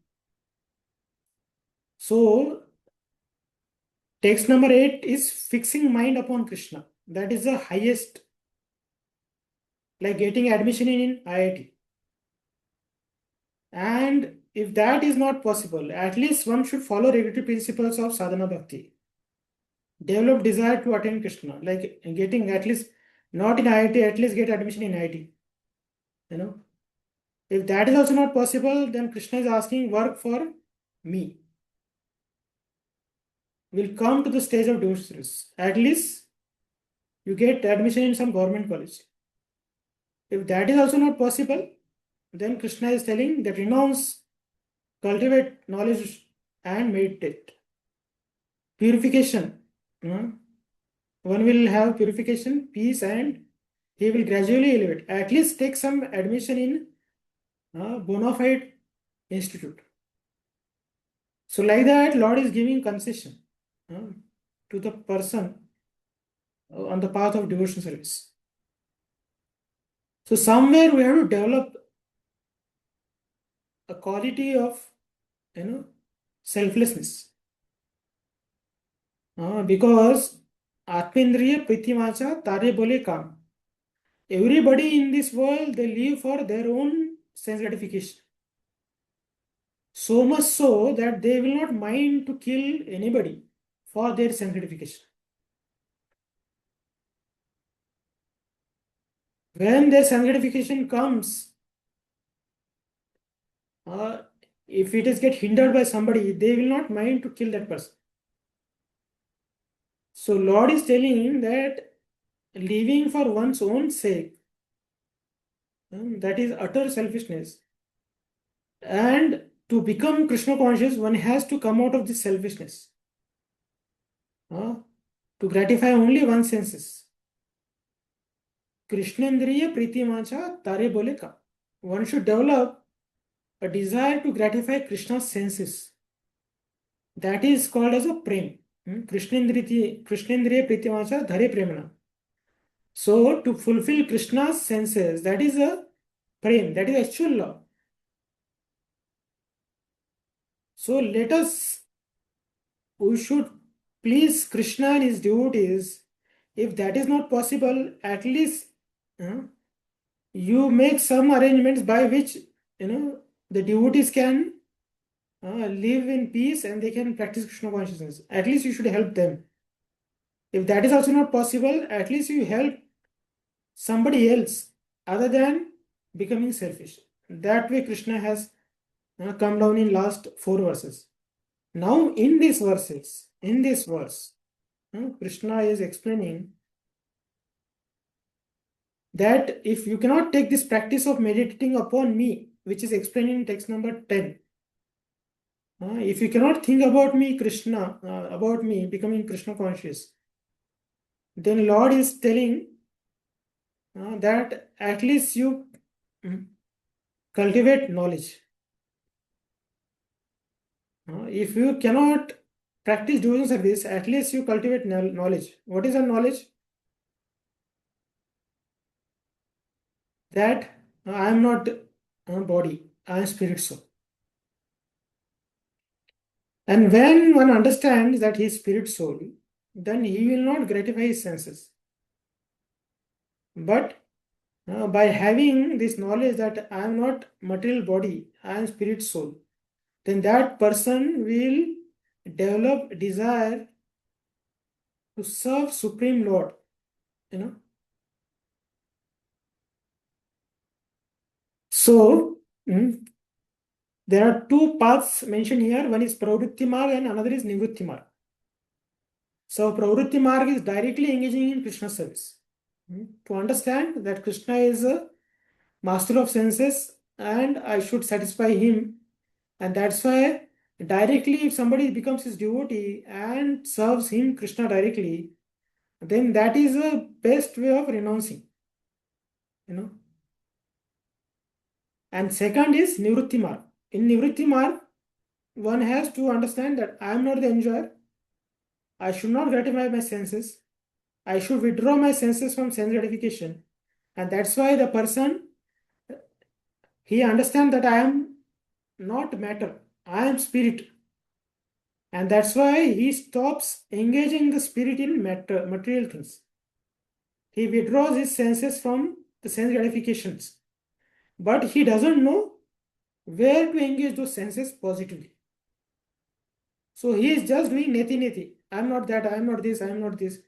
So text number 8 is fixing mind upon Krishna. That is the highest, like getting admission in IIT. And if that is not possible, at least one should follow regulatory principles of sadhana bhakti. Develop desire to attain Krishna, like getting at least not in IIT, at least get admission in IIT. If that is also not possible, then Krishna is asking work for me. Will come to the stage of devotional service. At least you get admission in some government college. If that is also not possible, then Krishna is telling that renounce, cultivate knowledge and meditate. Purification. One will have purification, peace, and he will gradually elevate. At least take some admission in a bona fide institute. So like that, Lord is giving concession to the person on the path of devotional service. So somewhere we have to develop a quality of selflessness, because Atmendriya Pritimacha Tare Bole Kam. Everybody in this world, they live for their own sense gratification. So much so that they will not mind to kill anybody for their sense gratification. When their sense gratification comes, if it is get hindered by somebody, they will not mind to kill that person. So Lord is telling that living for one's own sake, that is utter selfishness. And to become Krishna conscious, one has to come out of this selfishness, to gratify only one's senses. Krishnendriya Pritimacha Tare Bole Ka. One should develop a desire to gratify Krishna's senses. That is called as a prem. Krishnendriya Pritimacha Dhare Premana. So to fulfill Krishna's senses, that is a prem, that is actual love. So let us we should please Krishna and his devotees. If that is not possible, at least you make some arrangements by which the devotees can live in peace and they can practice Krishna consciousness. At least you should help them. If that is also not possible, at least you help somebody else other than becoming selfish. That way Krishna has come down in last 4 verses. Now in this verse, Krishna is explaining that if you cannot take this practice of meditating upon me, which is explained in text number 10, if you cannot think about me, Krishna, about me becoming Krishna conscious, then Lord is telling that at least you cultivate knowledge. If you cannot practice devotional service, at least you cultivate knowledge. What is that knowledge? That I am not body, I am spirit soul. And when one understands that he is spirit soul, then he will not gratify his senses. But by having this knowledge that I am not material body, I am spirit soul, then that person will develop desire to serve Supreme Lord. So, there are 2 paths mentioned here. One is Pravritti Marg and another is Nivritti Marg. So, Pravritti Marg is directly engaging in Krishna service. To understand that Krishna is a master of senses and I should satisfy him. And that's why directly if somebody becomes his devotee and serves him, Krishna directly, then that is the best way of renouncing. And second is Nivritti Marg. In Nivritti Marg, one has to understand that I am not the enjoyer. I should not gratify my senses. I should withdraw my senses from sense gratification. And that's why the person, he understands that I am not matter. I am spirit. And that's why he stops engaging the spirit in material things. He withdraws his senses from the sense gratifications. But he doesn't know where to engage those senses positively. So he is just doing neti neti. I am not that, I am not this, I am not this.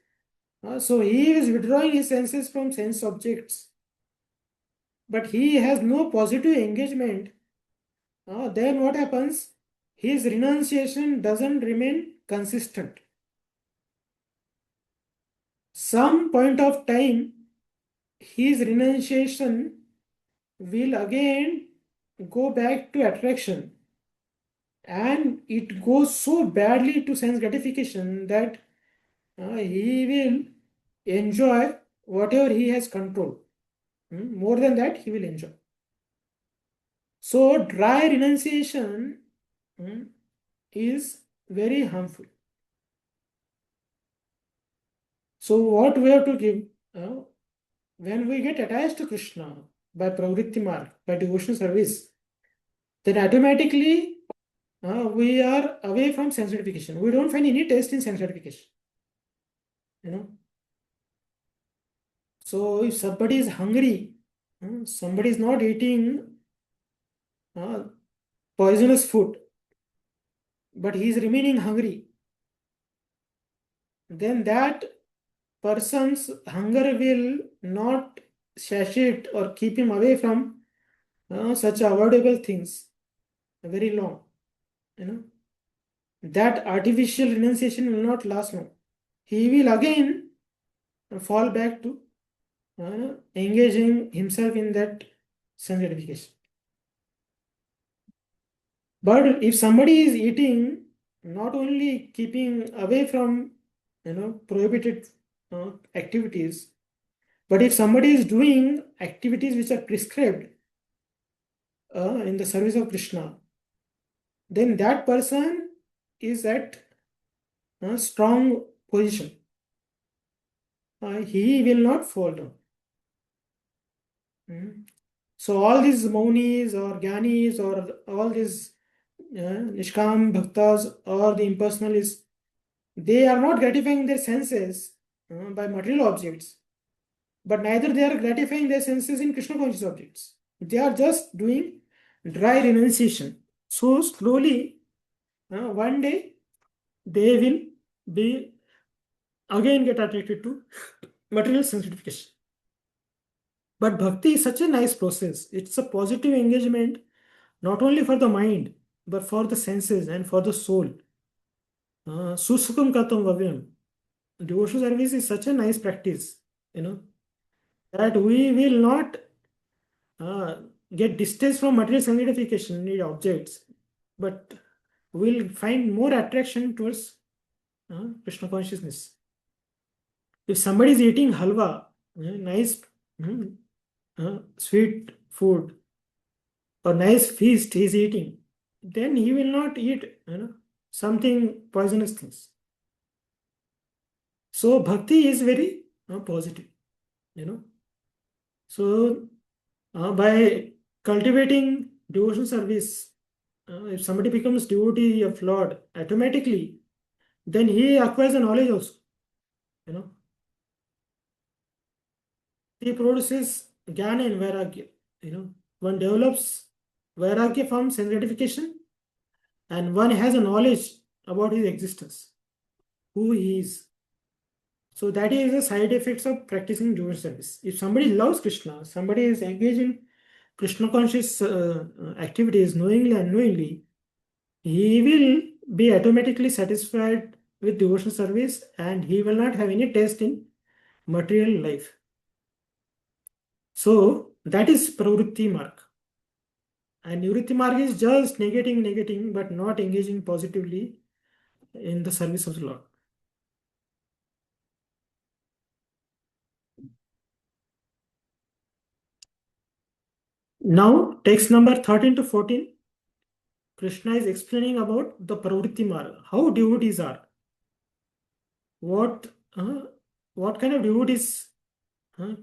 So he is withdrawing his senses from sense objects. But he has no positive engagement. Then what happens? His renunciation doesn't remain consistent. Some point of time, his renunciation will again go back to attraction. And it goes so badly to sense gratification that he will enjoy whatever he has control. More than that, he will enjoy. So, dry renunciation is very harmful. So, what we have to give when we get attached to Krishna by pravritti marg, by devotional service, then automatically we are away from sense gratification. We don't find any taste in sense gratification. So if somebody is hungry, somebody is not eating poisonous food, but he is remaining hungry, then that person's hunger will not satiate or keep him away from such avoidable things very long. That artificial renunciation will not last long. He will again fall back to engaging himself in that sense gratification. But if somebody is eating, not only keeping away from prohibited activities, but if somebody is doing activities which are prescribed in the service of Krishna, then that person is at a strong position. He will not fall down. So all these Maunis or Gyanis or all these Nishkam Bhaktas or the impersonalists, they are not gratifying their senses by material objects, but neither they are gratifying their senses in Krishna conscious objects. They are just doing dry renunciation. So slowly, one day, they will be again get attracted to material sanctification. But bhakti is such a nice process. It's a positive engagement, not only for the mind, but for the senses and for the soul. Susukam katam vavyam. Devotional service is such a nice practice, that we will not uh, get distance from material sanctification in objects, but will find more attraction towards Krishna consciousness. If somebody is eating halwa, nice sweet food, or nice feast he is eating, then he will not eat something poisonous things. So bhakti is very positive, So by cultivating devotional service, if somebody becomes devotee of Lord, automatically, then he acquires the knowledge also. He produces jnana and vairagya. One develops vairagya from sense gratification, and one has a knowledge about his existence, who he is. So that is the side effects of practicing devotional service. If somebody loves Krishna, somebody is engaged in Krishna conscious activities knowingly and unknowingly, he will be automatically satisfied with devotional service, and he will not have any taste in material life. So that is pravritti marg. And nivritti marg is just negating, but not engaging positively in the service of the Lord. Now, text number 13 to 14, Krishna is explaining about the pravritti marg, how devotees are. What kind of devotees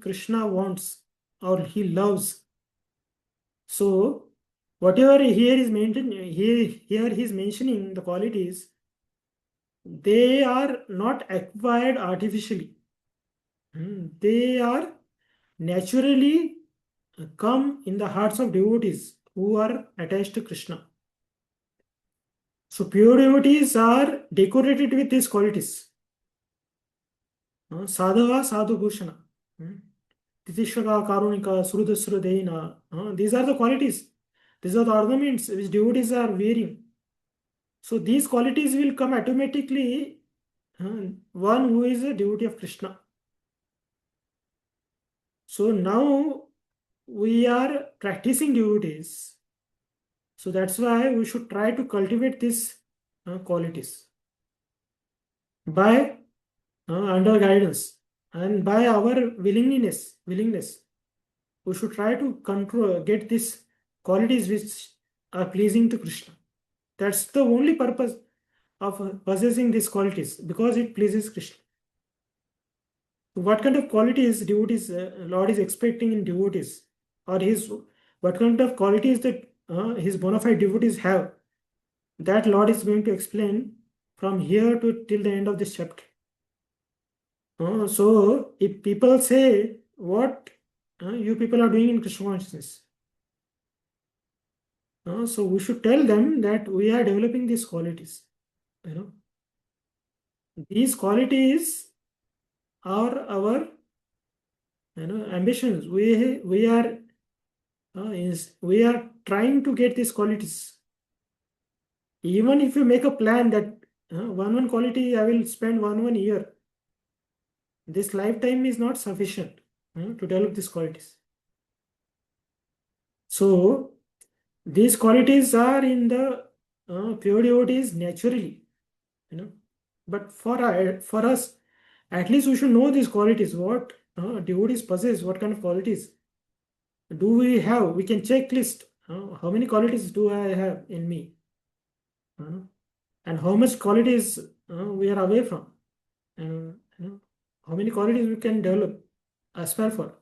Krishna wants or he loves. So, whatever here is mentioned, here he is mentioning the qualities, they are not acquired artificially. They are naturally come in the hearts of devotees who are attached to Krishna. So pure devotees are decorated with these qualities. Sadhava sadhu bhushana. Titishvaka karunika sruda srudaina. These are the qualities. These are the ornaments which devotees are wearing. So these qualities will come automatically one who is a devotee of Krishna. So now we are practicing devotees. So that's why we should try to cultivate these qualities by under guidance and by our willingness. We should try to get these qualities which are pleasing to Krishna. That's the only purpose of possessing these qualities, because it pleases Krishna. What kind of qualities devotees Lord is expecting in devotees, or what kind of qualities that his bona fide devotees have, that Lord is going to explain from here to till the end of this chapter. So if people say, what you people are doing in Krishna consciousness, so we should tell them that we are developing these qualities. These qualities are our ambitions. We are trying to get these qualities. Even if you make a plan that one quality I will spend one year, this lifetime is not sufficient to develop these qualities. So these qualities are in the pure devotees naturally, but for us, at least we should know these qualities, what devotees possess, what kind of qualities do we have. We can checklist how many qualities do I have in me, and how much qualities we are away from, and how many qualities we can develop, aspire for.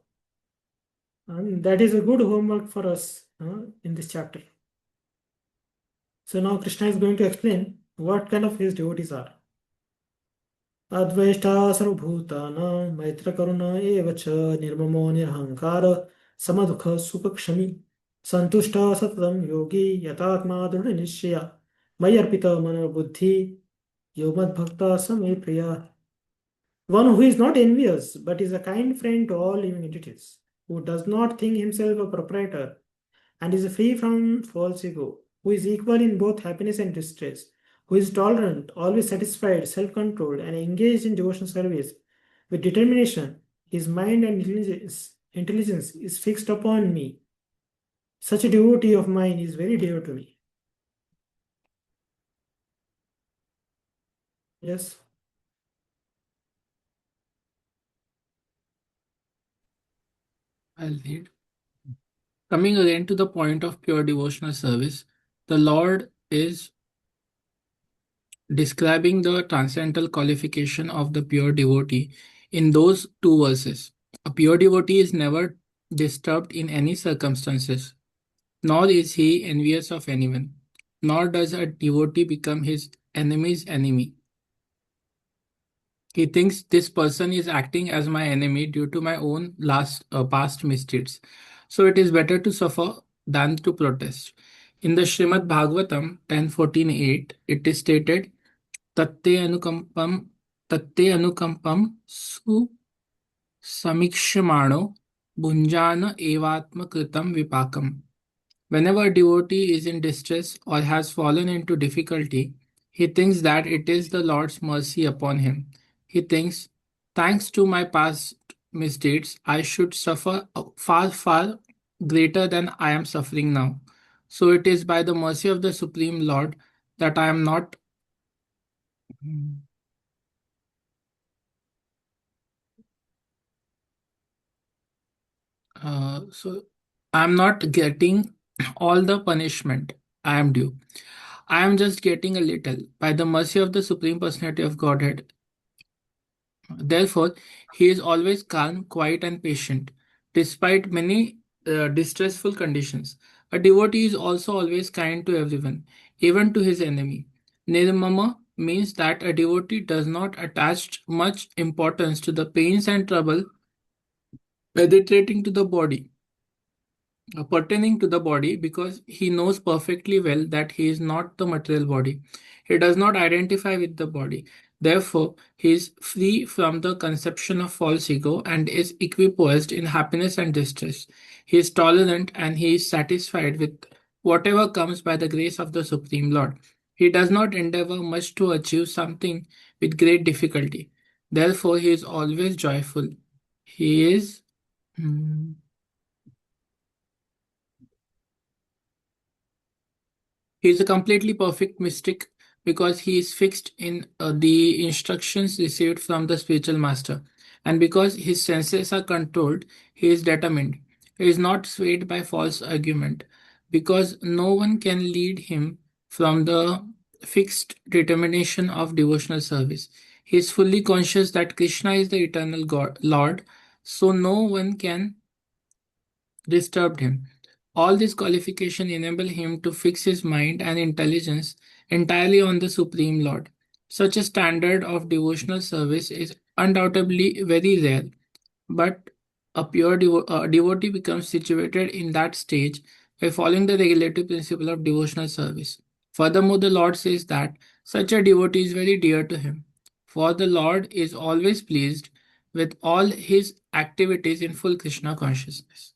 And that is a good homework for us in this chapter. So now Krishna is going to explain what kind of his devotees are. अद्वेष्टा सर्वभूतानां मैत्रकरुण एव च निर्ममो निरहङ्कार समदुःख सुखक्षमी सन्तुष्टः सततं योगी यतात्मा दृढनिश्चय मयि अर्पितः मनोबुद्धि यो मद्भक्तः स मे प्रियः. One who is not envious but is a kind friend to all living entities, who does not think himself a proprietor and is free from false ego, who is equal in both happiness and distress, who is tolerant, always satisfied, self controlled, and engaged in devotional service with determination. His mind and intelligence is fixed upon me. Such a devotee of mine is very dear to me. Yes. I'll read. Coming again to the point of pure devotional service, the Lord is describing the transcendental qualification of the pure devotee in those two verses. A pure devotee is never disturbed in any circumstances, nor is he envious of anyone, nor does a devotee become his enemy's enemy. He thinks this person is acting as my enemy due to my own past misdeeds. So it is better to suffer than to protest. In the Srimad Bhagavatam 10.14.8, it is stated, Tatte anukampam su samikshmano bhunjana evatma kritam vipakam. Whenever a devotee is in distress or has fallen into difficulty, he thinks that it is the Lord's mercy upon him. He thinks, thanks to my past misdeeds, I should suffer far, far greater than I am suffering now. So it is by the mercy of the Supreme Lord that I am not. So I'm not getting all the punishment I am due. I am just getting a little by the mercy of the Supreme Personality of Godhead. Therefore, he is always calm, quiet, and patient, despite many distressful conditions. A devotee is also always kind to everyone, even to his enemy. Nirmama means that a devotee does not attach much importance to the pains and trouble penetrating to the body pertaining to the body because he knows perfectly well that he is not the material body. He does not identify with the body. Therefore, he is free from the conception of false ego and is equipoised in happiness and distress. He is tolerant and he is satisfied with whatever comes by the grace of the Supreme Lord. He does not endeavor much to achieve something with great difficulty. Therefore, he is always joyful. He is. He is a completely perfect mystic because he is fixed in the instructions received from the spiritual master. And because his senses are controlled, he is determined. He is not swayed by false argument because no one can lead him from the fixed determination of devotional service. He is fully conscious that Krishna is the eternal God, Lord, so no one can disturb him. All these qualifications enable him to fix his mind and intelligence entirely on the Supreme Lord. Such a standard of devotional service is undoubtedly very rare, but a pure devotee becomes situated in that stage by following the regulative principle of devotional service. Furthermore, the Lord says that such a devotee is very dear to him, for the Lord is always pleased with all his activities in full Krishna consciousness.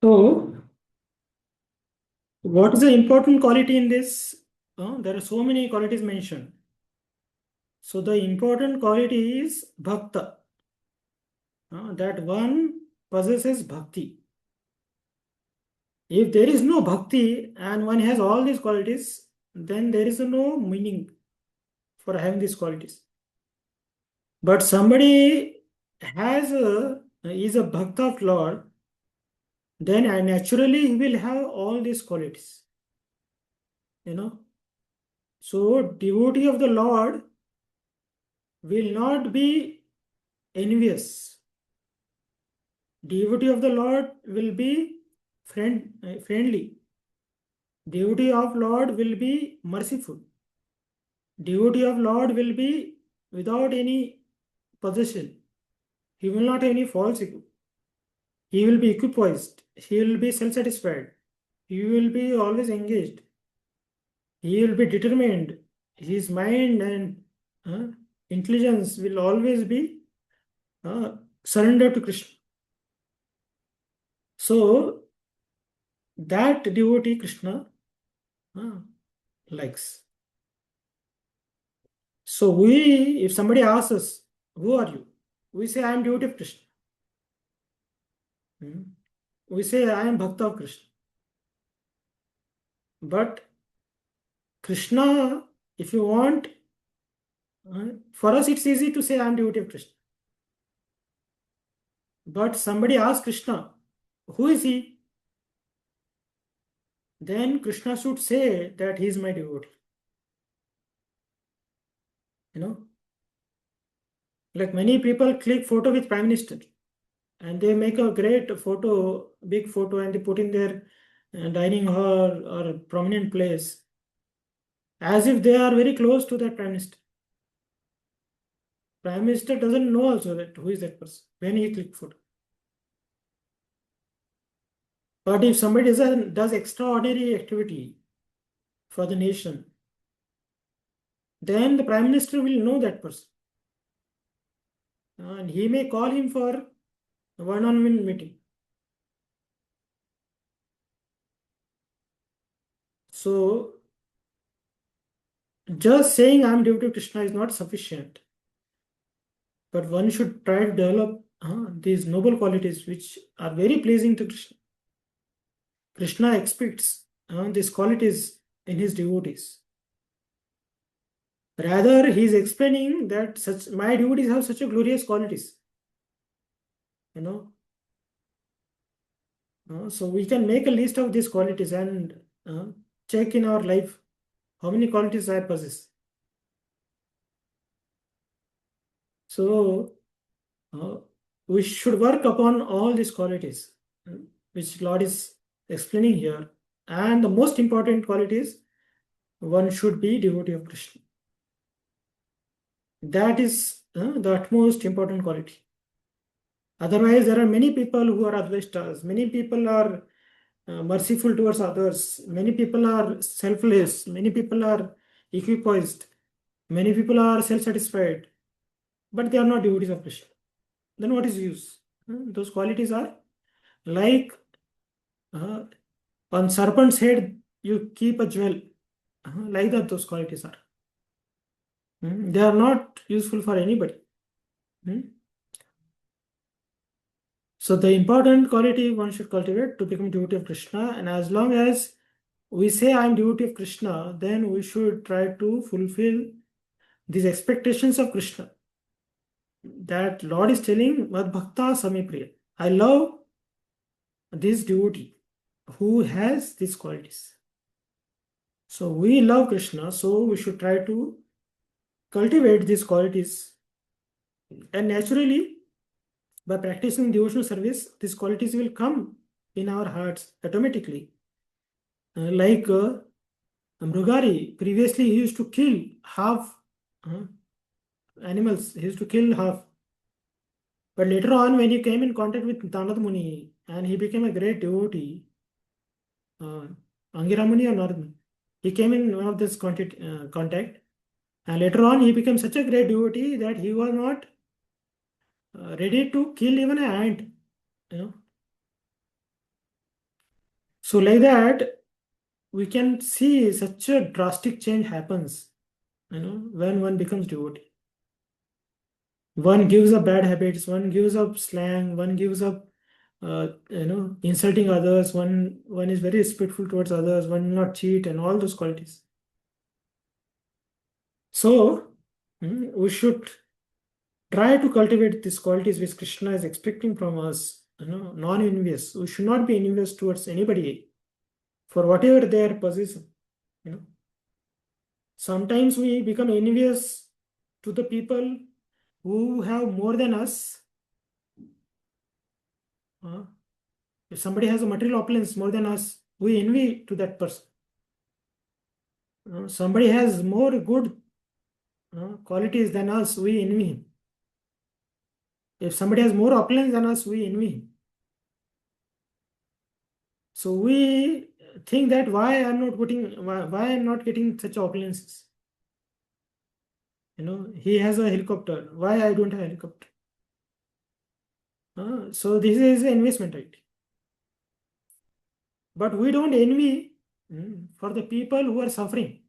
So, what is the important quality in this? There are so many qualities mentioned. So, the important quality is bhakta. That one possesses bhakti. If there is no bhakti and one has all these qualities, then there is no meaning for having these qualities. But somebody is a bhakta of Lord, then naturally he will have all these qualities. So devotee of the Lord will not be envious. Devotee of the Lord will be friendly. Devotee of Lord will be merciful. devotee of Lord will be without any possession. He will not have any false ego. He will be equipoised. He will be self-satisfied. He will be always engaged. He will be determined. His mind and intelligence will always be surrendered to Krishna. So that devotee Krishna likes. So if somebody asks us, who are you? We say, I am devotee of Krishna. We say, I am Bhakta of Krishna. But Krishna, if you want, for us it's easy to say, I am devotee of Krishna. But somebody asks Krishna, who is he? Then Krishna should say that he is my devotee. Like many people click photo with Prime Minister and they make a great photo, big photo, and they put in their dining hall or prominent place as if they are very close to that Prime Minister. Prime Minister doesn't know also that who is that person when he click photo. But if somebody does extraordinary activity for the nation, then the Prime Minister will know that person. And he may call him for a one-on-one meeting. So, just saying I am devotee of Krishna is not sufficient. But one should try to develop these noble qualities which are very pleasing to Krishna. Krishna expects these qualities in his devotees. Rather, he is explaining that my devotees have such a glorious qualities. So we can make a list of these qualities and check in our life how many qualities I possess. So we should work upon all these qualities which Lord is explaining here. And the most important quality is one should be devotee of Krishna. That is the utmost important quality. Otherwise, there are many people who are advaistas. Many people are merciful towards others. Many people are selfless. Many people are equipoised. Many people are self-satisfied. But they are not devotees of Krishna. Then what is use? Those qualities are like on serpent's head you keep a jewel. Like that those qualities are. They are not useful for anybody. So the important quality one should cultivate to become devotee of Krishna, and as long as we say I am devotee of Krishna, then we should try to fulfill these expectations of Krishna. That Lord is telling, Mad Bhakta Swami Priya. I love this devotee who has these qualities. So we love Krishna, so we should try to cultivate these qualities. And naturally, by practicing devotional service, these qualities will come in our hearts automatically. Like Mrugari, previously he used to kill half animals, he used to kill half. But later on, when he came in contact with Tanad Muni and he became a great devotee, Angira Muni or Narad Muni, he came in one of this contact, and later on he became such a great devotee that he was not ready to kill even an ant. So like that, we can see such a drastic change happens, when one becomes devotee. One gives up bad habits, one gives up slang, one gives up, insulting others, one is very respectful towards others, one will not cheat, and all those qualities. So, we should try to cultivate these qualities which Krishna is expecting from us, non-envious. We should not be envious towards anybody for whatever they are possessing. Sometimes we become envious to the people who have more than us. If somebody has a material opulence more than us, we envy to that person. Somebody has more good qualities than us, we envy him. If somebody has more opulence than us, we envy him. So we think that why I'm not getting such opulences. He has a helicopter. Why I don't have a helicopter? So this is envious mentality. But we don't envy for the people who are suffering.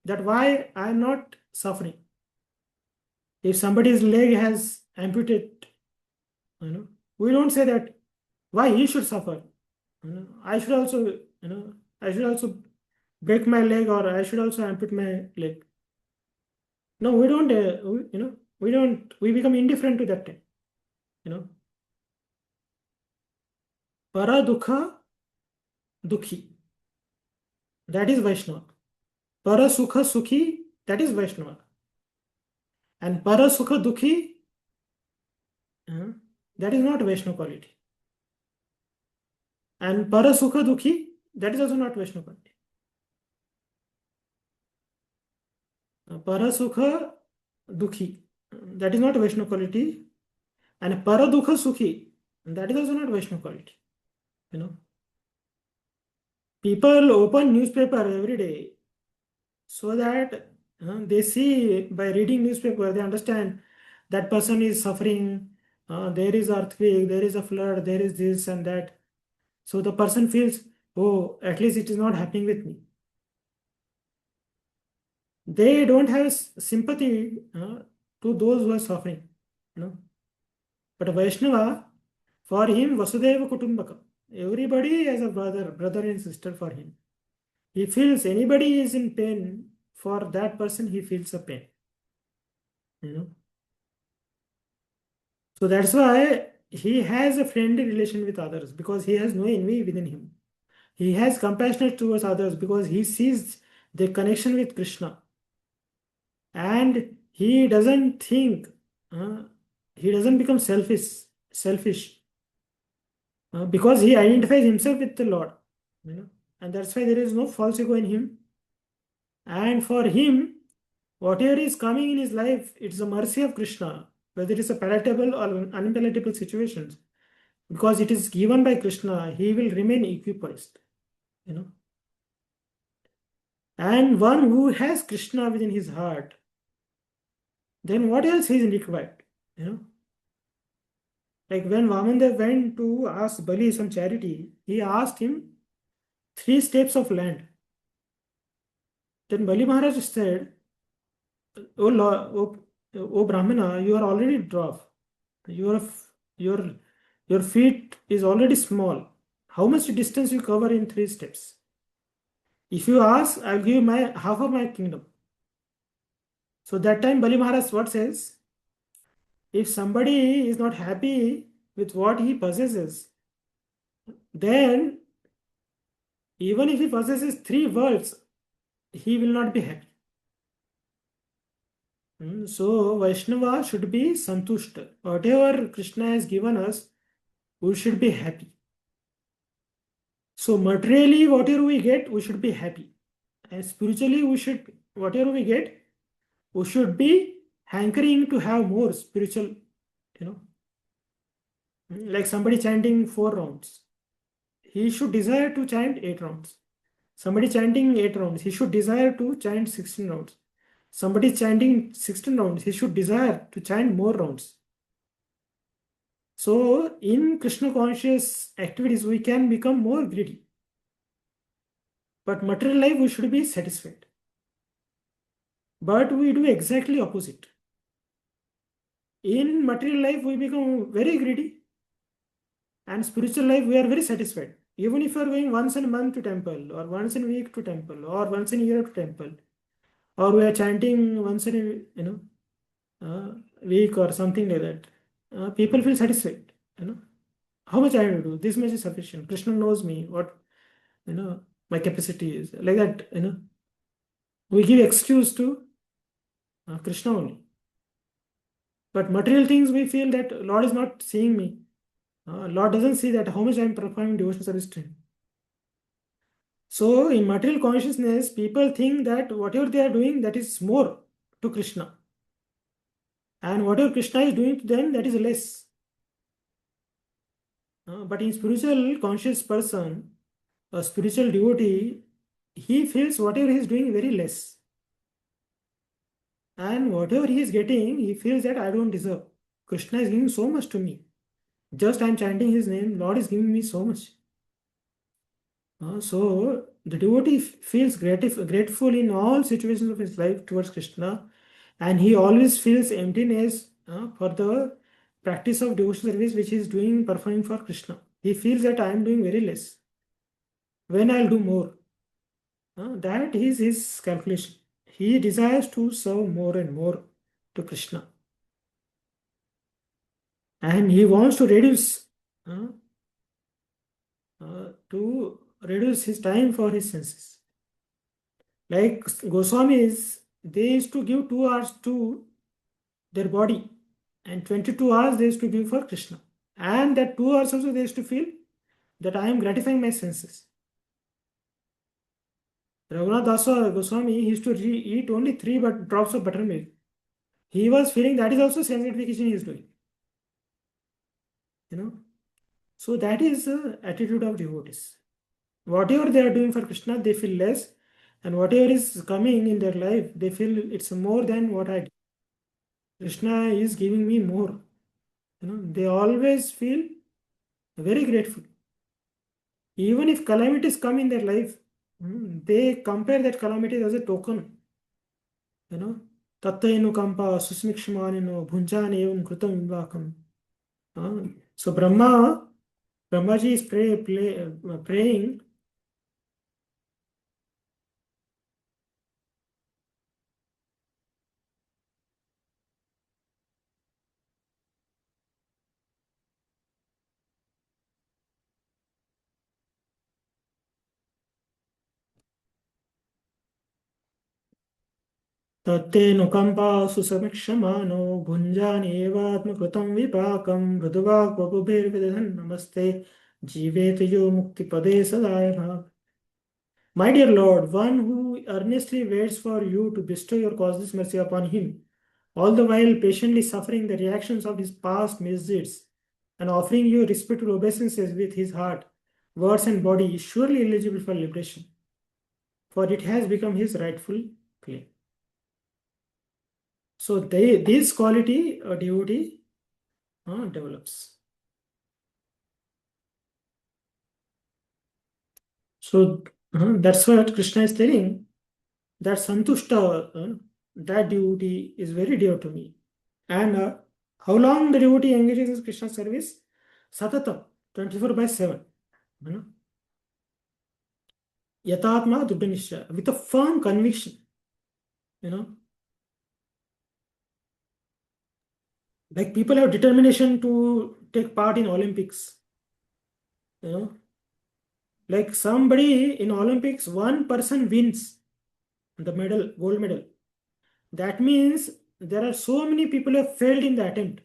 That why I am not suffering. If somebody's leg has amputated, we don't say that why he should suffer. I should also, I should also break my leg, or I should also amputate my leg. No, we don't. We don't. We become indifferent to that time. Para dukha dukhi. That is Vaishnava. Para sukha sukhi. That is Vaishnava. And para sukha dukhi. That is not Vaishnava quality. And para sukha dukhi. That is also not Vaishnava quality. Para sukha dukhi. That is not Vaishnava quality. And para dukha sukhi. That is also not Vaishnava quality. People open newspaper every day so that they see, by reading newspaper, they understand that person is suffering, there is earthquake, there is a flood, there is this and that. So the person feels, oh, at least it is not happening with me. They don't have sympathy to those who are suffering. But Vaishnava, for him, Vasudeva Kutumbaka. Everybody is a brother and sister for him. He feels anybody is in pain, for that person he feels a pain. So that's why he has a friendly relation with others, because he has no envy within him. He has compassion towards others because he sees the connection with Krishna. And he doesn't think, he doesn't become selfish. Because he identifies himself with the Lord, and that's why there is no false ego in him. And for him, whatever is coming in his life, it's the mercy of Krishna, whether it is a palatable or unpalatable situations. Because it is given by Krishna, he will remain equipoised. And one who has Krishna within his heart, then what else is required? Like when Vamandev went to ask Bali some charity, he asked him 3 steps of land. Then Bali Maharaj said, O Brahmana, you are already dwarf. Your feet is already small. How much distance you cover in 3 steps? If you ask, I'll give you half of my kingdom. So that time Bali Maharaj what says? If somebody is not happy with what he possesses, then even if he possesses 3 worlds, he will not be happy. So Vaishnava should be santushta. Whatever Krishna has given us, we should be happy. So materially, whatever we get, we should be happy. And spiritually, whatever we get, we should be hankering to have more spiritual, like somebody chanting 4 rounds. He should desire to chant 8 rounds. Somebody chanting 8 rounds, he should desire to chant 16 rounds. Somebody chanting 16 rounds, he should desire to chant more rounds. So in Krishna conscious activities, we can become more greedy. But material life, we should be satisfied. But we do exactly opposite. In material life, we become very greedy. And spiritual life, we are very satisfied. Even if you are going once in a month to temple, or once in a week to temple, or once in a year to temple, or we are chanting once in a week or something like that, people feel satisfied. How much I have to do? This much is sufficient. Krishna knows me, what my capacity is. Like that, we give excuse to Krishna only. But material things, we feel that Lord is not seeing me. Lord doesn't see that how much I am performing devotional service to him. So in material consciousness, people think that whatever they are doing, that is more to Krishna. And whatever Krishna is doing to them, that is less. But in spiritual conscious person, a spiritual devotee, he feels whatever he is doing very less. And whatever he is getting, he feels that I don't deserve. Krishna is giving so much to me. Just I am chanting his name, Lord is giving me so much. So the devotee feels grateful in all situations of his life towards Krishna, and he always feels emptiness for the practice of devotional service which he is doing, performing for Krishna. He feels that I am doing very less. When I'll do more? That is his calculation. He desires to serve more and more to Krishna. And he wants to reduce his time for his senses. Like Goswamis, they used to give 2 hours to their body, and 22 hours they used to give for Krishna. And that 2 hours also they used to feel that I am gratifying my senses. Raghunath Dasa Goswami he used to eat only 3 drops of buttermilk. He was feeling that is also sense gratification he is doing. So that is the attitude of devotees. Whatever they are doing for Krishna, they feel less, and whatever is coming in their life, they feel it's more than what I did. Krishna is giving me more. They always feel very grateful. Even if calamities come in their life, they compare that calamity as a token. Tattayenu kampa susmikshmaninu bhunjani evam krutam vivakam. So Brahmaji is praying. Tatte nukamba susamikshmano bhunjani evatmakrutam vipakam mriduvak vapubhir vidhan namaste jivetuyo mukti pade sadaya. My dear Lord, one who earnestly waits for you to bestow your causeless mercy upon him, all the while patiently suffering the reactions of his past misdeeds and offering you respectful obeisances with his heart, words and body, is surely eligible for liberation, for it has become his rightful claim. So this quality a devotee develops. So that's what Krishna is telling, that Santushta, that devotee is very dear to me. And how long the devotee engages in Krishna service? Satata, 24/7. Yatatma Dubhanisha, with a firm conviction. Like people have determination to take part in Olympics. Like somebody in Olympics, one person wins the medal, gold medal. That means there are so many people who have failed in the attempt.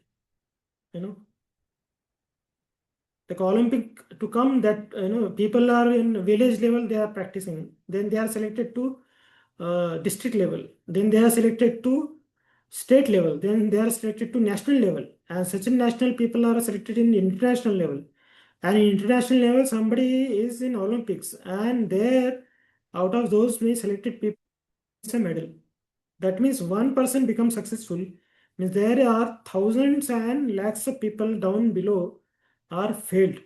Like Olympic to come, that people are in village level, they are practicing. Then they are selected to district level. Then they are selected to state level. Then they are selected to national level. And such a national people are selected in international level. And in international level, somebody is in Olympics, and there, out of those many selected people, it's a medal. That means one person becomes successful. Means there are thousands and lakhs of people down below are failed.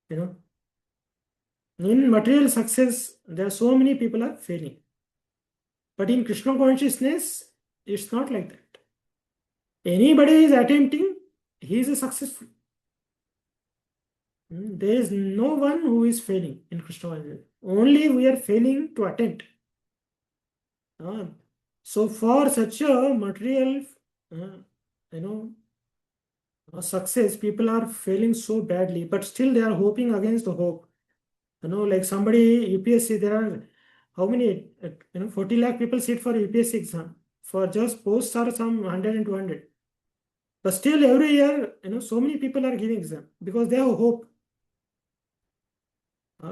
In material success, there are so many people are failing. But in Krishna consciousness, it's not like that. Anybody is attempting, he is a successful. There is no one who is failing in Krishna consciousness. Only we are failing to attempt. So for such a material, success, people are failing so badly, but still they are hoping against the hope. Like somebody UPSC, there are how many? 40 lakh people sit for UPSC exam. For just posts are some 100 and 200. But still every year, so many people are giving exam because they have hope.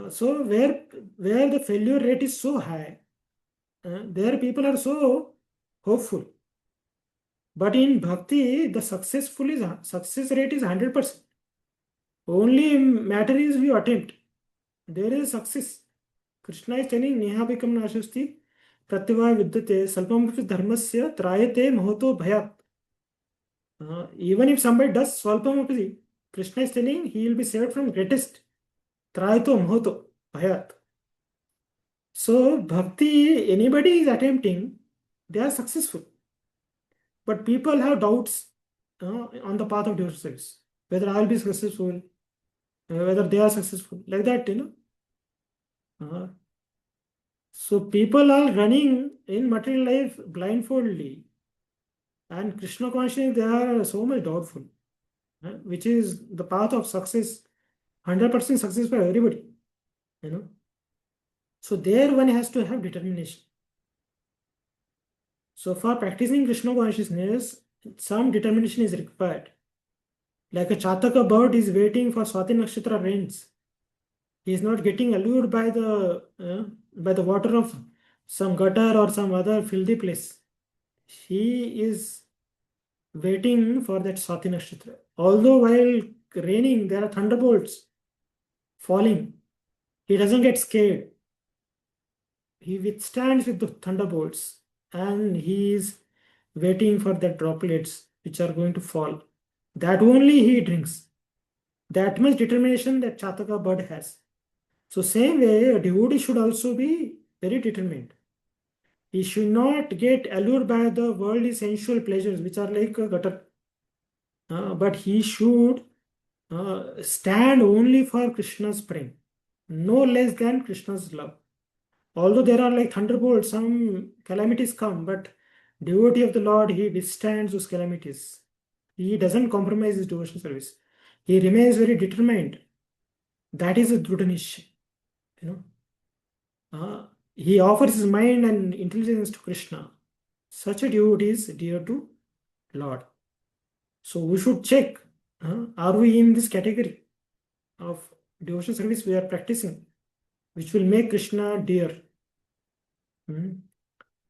So where the failure rate is so high, there people are so hopeful. But in bhakti, the success rate is 100%. Only matter is you attempt. There is success. Krishna is telling Neha Bhikam Nashasti Pratyavaya Vidyate Salpamapi Dharmasya Trayate Mahoto Bhayat. Even if somebody does Swalpamapi, Krishna is telling he will be saved from greatest. Trayato Mahoto Bhayat. So, bhakti, anybody is attempting, they are successful. But people have doubts on the path of devotional service, whether I will be successful, whether they are successful, like that, So, people are running in material life blindfoldly, and Krishna consciousness, they are so much doubtful, which is the path of success, 100% success for everybody, So, there one has to have determination. So, for practicing Krishna consciousness, some determination is required. Like a Chataka bird is waiting for Swati Nakshatra rains. He is not getting allured by the water of some gutter or some other filthy place. He is waiting for that Swati Nakshatra. Although while raining, there are thunderbolts falling. He doesn't get scared. He withstands with the thunderbolts, and he is waiting for the droplets which are going to fall. That only he drinks. That much determination that Chataka bird has. So same way, a devotee should also be very determined. He should not get allured by the worldly sensual pleasures which are like a gutter. But he should stand only for Krishna's prem, no less than Krishna's love. Although there are like thunderbolts, some calamities come, but devotee of the Lord, he withstands those calamities. He doesn't compromise his devotional service. He remains very determined. That is a Drudhanishya, he offers his mind and intelligence to Krishna. Such a devotee is dear to Lord. So we should check, are we in this category of devotional service we are practicing, which will make Krishna dear.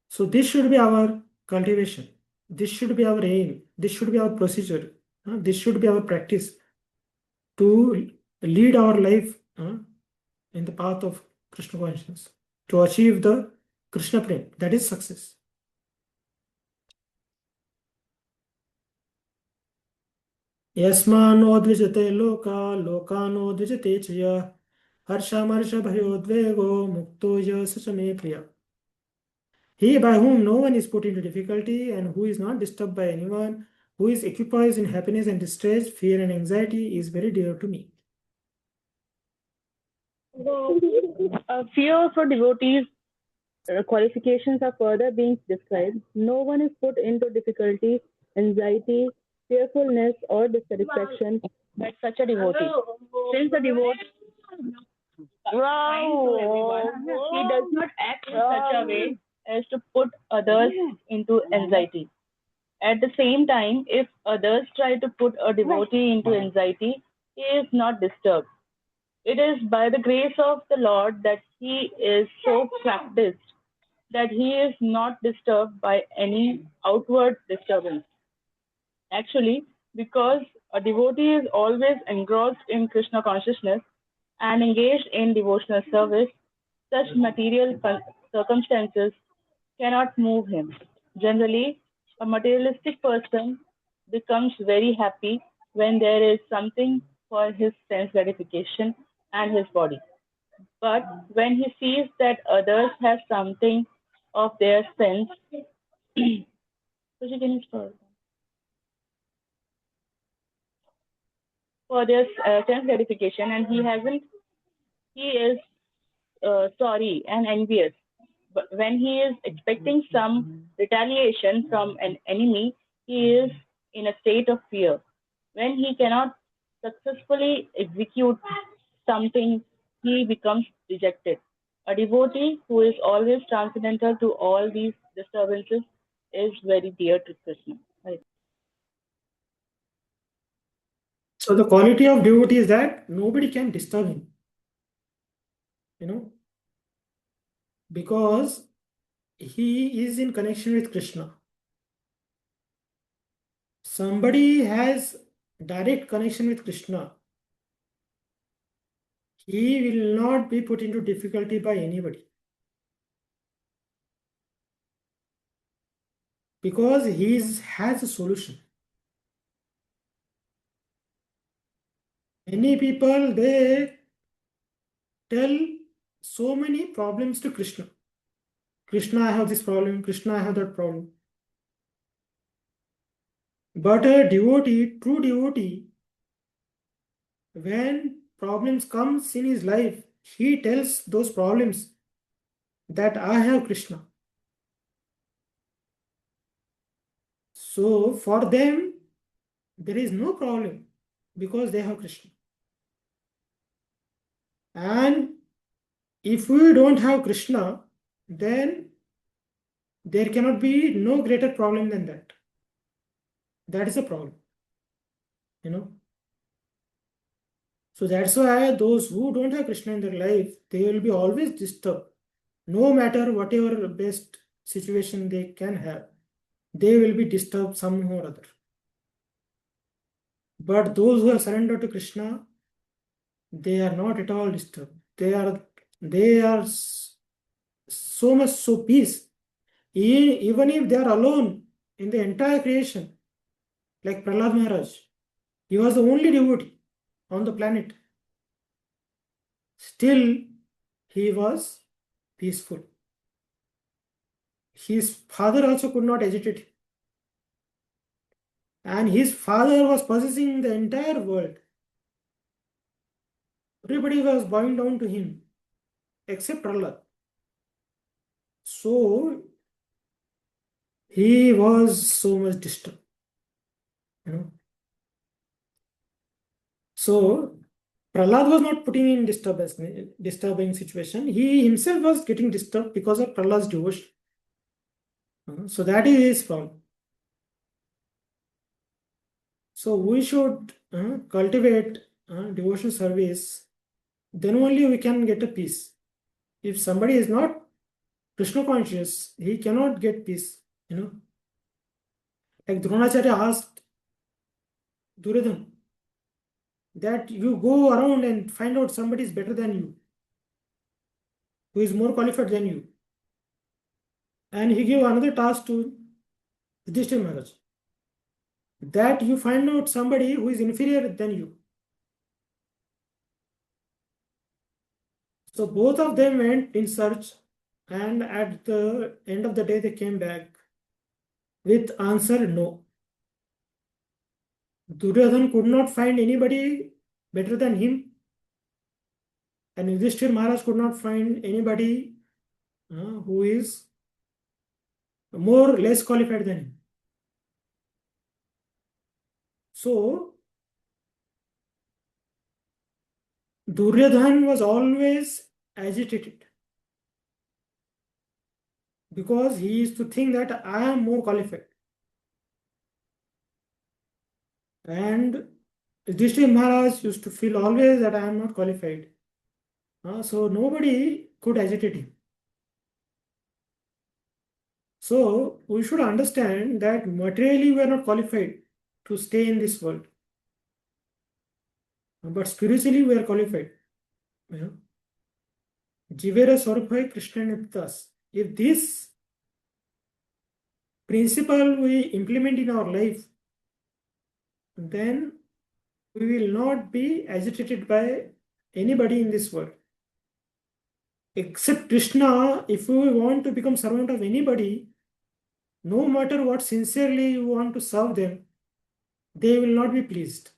So this should be our cultivation. This should be our aim. This should be our procedure. This should be our practice to lead our life in the path of Krishna consciousness, to achieve the Krishna prem. That is success. यस्मान्नो द्विजते लोका लोकानो द्विजते च यः हर्षामर्षभयोद्वेगो मुक्तो य स च मे प्रिय. He by whom no one is put into difficulty and who is not disturbed by anyone, who is equipoised in happiness and distress, fear and anxiety, is very dear to me. Fear for devotees qualifications are further being described. No one is put into difficulty, anxiety, fearfulness, or dissatisfaction by such a devotee. Since the devotee he does not act in such a way as to put others into anxiety. At the same time, if others try to put a devotee into anxiety, he is not disturbed. It is by the grace of the Lord that he is so practiced that he is not disturbed by any outward disturbance. Actually, because a devotee is always engrossed in Krishna consciousness and engaged in devotional service, such material circumstances cannot move him. Generally, a materialistic person becomes very happy when there is something for his sense gratification and his body. But when he sees that others have something of their sense, for their sense gratification, and he is sorry and envious. But when he is expecting some retaliation from an enemy, he is in a state of fear. When he cannot successfully execute something, he becomes dejected. A devotee who is always transcendental to all these disturbances is very dear to Krishna. Right. So the quality of devotee is that nobody can disturb him. Because he is in connection with Krishna. somebody has direct connection with Krishna, he will not be put into difficulty by anybody. Because he has a solution. Many people, they tell so many problems to Krishna. Krishna, I have this problem. Krishna, I have that problem. But a devotee, true devotee, when problems comes in his life, he tells those problems that I have Krishna. So for them, there is no problem because they have Krishna. And if we don't have Krishna, then there cannot be no greater problem than that. That is a problem. So that's why those who don't have Krishna in their life, they will be always disturbed. No matter whatever best situation they can have, they will be disturbed somehow or other. But those who have surrendered to Krishna, they are not at all disturbed. They are so much so peace. Even if they are alone in the entire creation, like Prahlad Maharaj, he was the only devotee on the planet. Still, he was peaceful. His father also could not agitate him. And his father was possessing the entire world. Everybody was bowing down to him, except Prahlad. So, he was so much disturbed. So, Prahlad was not putting in disturbing situation. He himself was getting disturbed because of Prahlad's devotion. So that is his problem. So we should cultivate devotional service. Then only we can get a peace. If somebody is not Krishna conscious, he cannot get peace. Like Dronacharya asked Duryodhana that you go around and find out somebody is better than you, who is more qualified than you. And he gave another task to Yudhishthira Maharaj, that you find out somebody who is inferior than you. So both of them went in search, and at the end of the day they came back with answer no. Duryodhana could not find anybody better than him, and Yudhishthira Maharaj could not find anybody who is more less qualified than him. So Duryodhana was always agitated because he used to think that I am more qualified. And Yudhishthira Maharaj used to feel always that I am not qualified. So nobody could agitate him. So we should understand that materially we are not qualified to stay in this world. But spiritually we are qualified. Jivera Swaruphai Krishna Nittas. If this principle we implement in our life, then we will not be agitated by anybody in this world. Except Krishna, if we want to become servant of anybody, no matter what sincerely you want to serve them, they will not be pleased.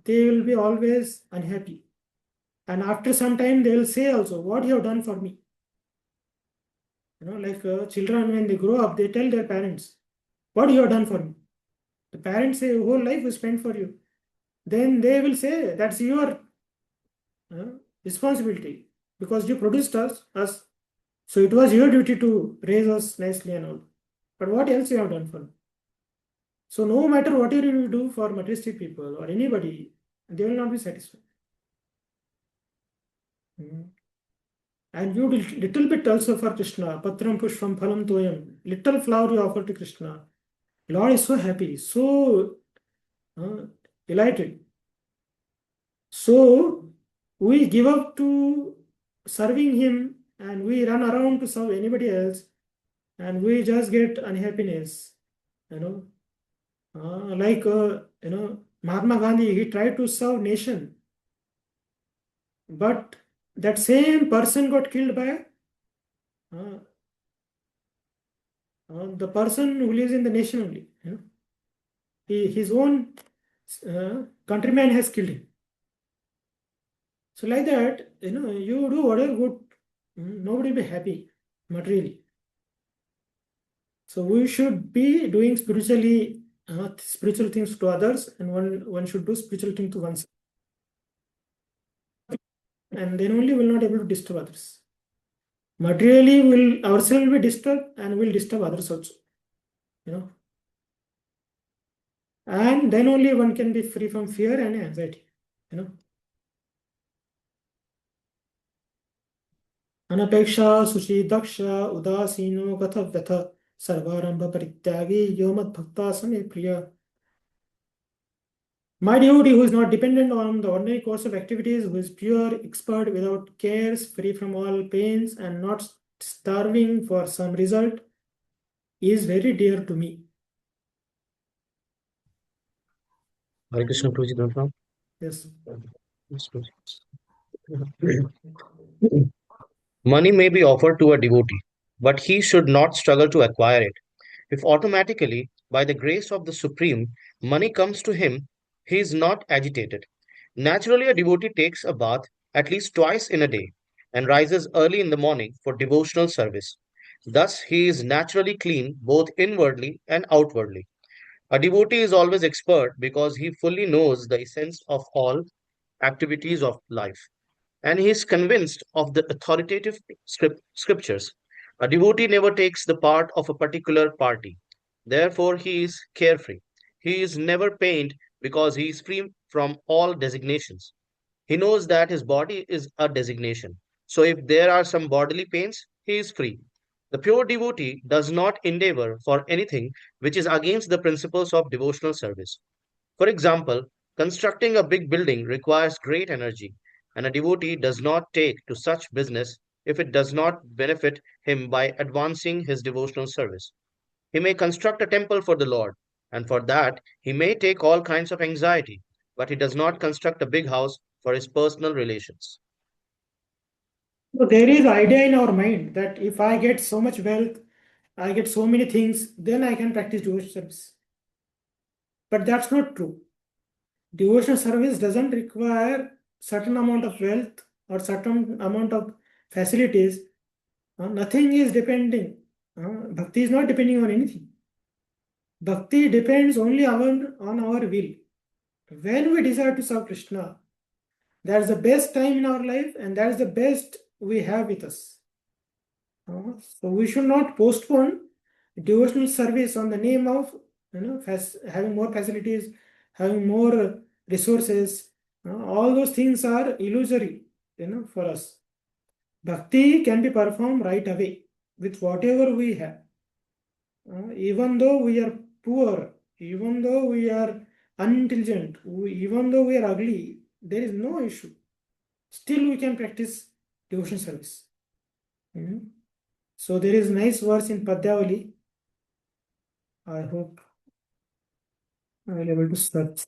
They will be always unhappy. And after some time, they will say also, what you have done for me. Like children, when they grow up, they tell their parents, what you have done for me. The parents say, whole life we spent for you. Then they will say, that's your responsibility because you produced us. So it was your duty to raise us nicely and all. But what else you have done for me? So no matter what you do for materialistic people or anybody, they will not be satisfied. And you do little bit also for Krishna. Patram pushpam phalam toyam. Little flower you offer to Krishna. Lord is so happy, so delighted. So we give up to serving him and we run around to serve anybody else, and we just get unhappiness. You know, like Mahatma Gandhi, he tried to serve nation, but that same person got killed by uh, the person who lives in the nation only. His own countryman has killed him. So like that, you do whatever good, nobody will be happy materially. So we should be doing spiritual things to others, and one should do spiritual thing to oneself, and then only will not able to disturb others. Materially, will ourselves will be disturbed and will disturb others also. And then only one can be free from fear and anxiety. अनपेक्षा शुचि दक्ष उदासीनो गतव्यथ सर्वारंभ परित्यागी यो मद भक्ता समे प्रिय. My devotee who is not dependent on the ordinary course of activities, who is pure, expert, without cares, free from all pains, and not starving for some result, is very dear to me. Hare Krishna, Prabhuji, don't know. Yes. Yes, Prabhuji. Money may be offered to a devotee, but he should not struggle to acquire it. If automatically, by the grace of the Supreme, money comes to him, he is not agitated. Naturally, a devotee takes a bath at least twice in a day and rises early in the morning for devotional service. Thus, he is naturally clean both inwardly and outwardly. A devotee is always expert because he fully knows the essence of all activities of life, and he is convinced of the authoritative scriptures. A devotee never takes the part of a particular party. Therefore, he is carefree. He is never pained because he is free from all designations. He knows that his body is a designation. So, if there are some bodily pains, he is free. The pure devotee does not endeavor for anything which is against the principles of devotional service. For example, constructing a big building requires great energy, and a devotee does not take to such business if it does not benefit him by advancing his devotional service. He may construct a temple for the Lord, and for that he may take all kinds of anxiety, but he does not construct a big house for his personal relations. So there is idea in our mind that if I get so much wealth, I get so many things, then I can practice devotional service. But that's not true. Devotional service doesn't require certain amount of wealth or certain amount of facilities. Nothing is depending. Bhakti is not depending on anything. Bhakti depends only on our will. When we desire to serve Krishna, that's the best time in our life, and that's the best we have with us. So we should not postpone devotional service on the name of having more facilities, having more resources. All those things are illusory, for us. Bhakti can be performed right away with whatever we have. Even though we are poor, even though we are unintelligent, even though we are ugly, there is no issue. Still we can practice devotion service. So there is nice verse in Padyavali. I hope I will be able to search.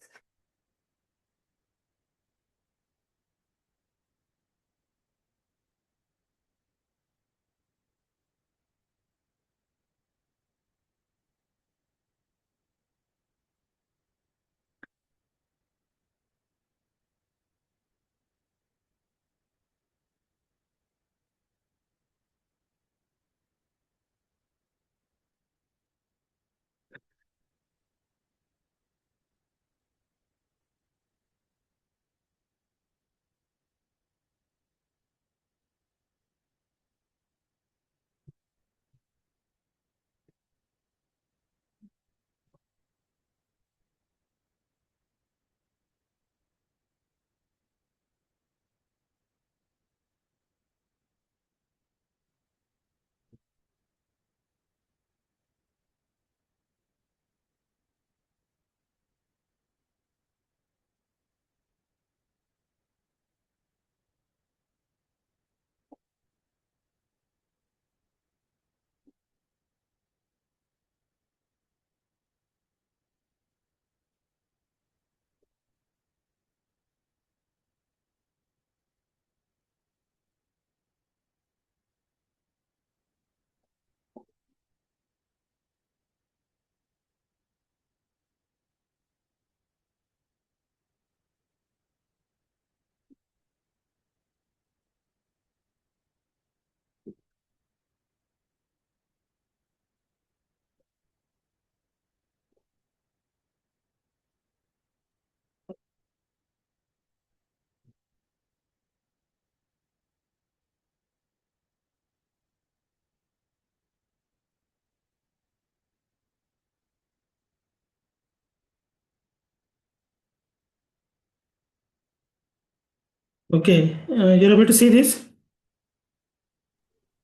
Okay, you're able to see this?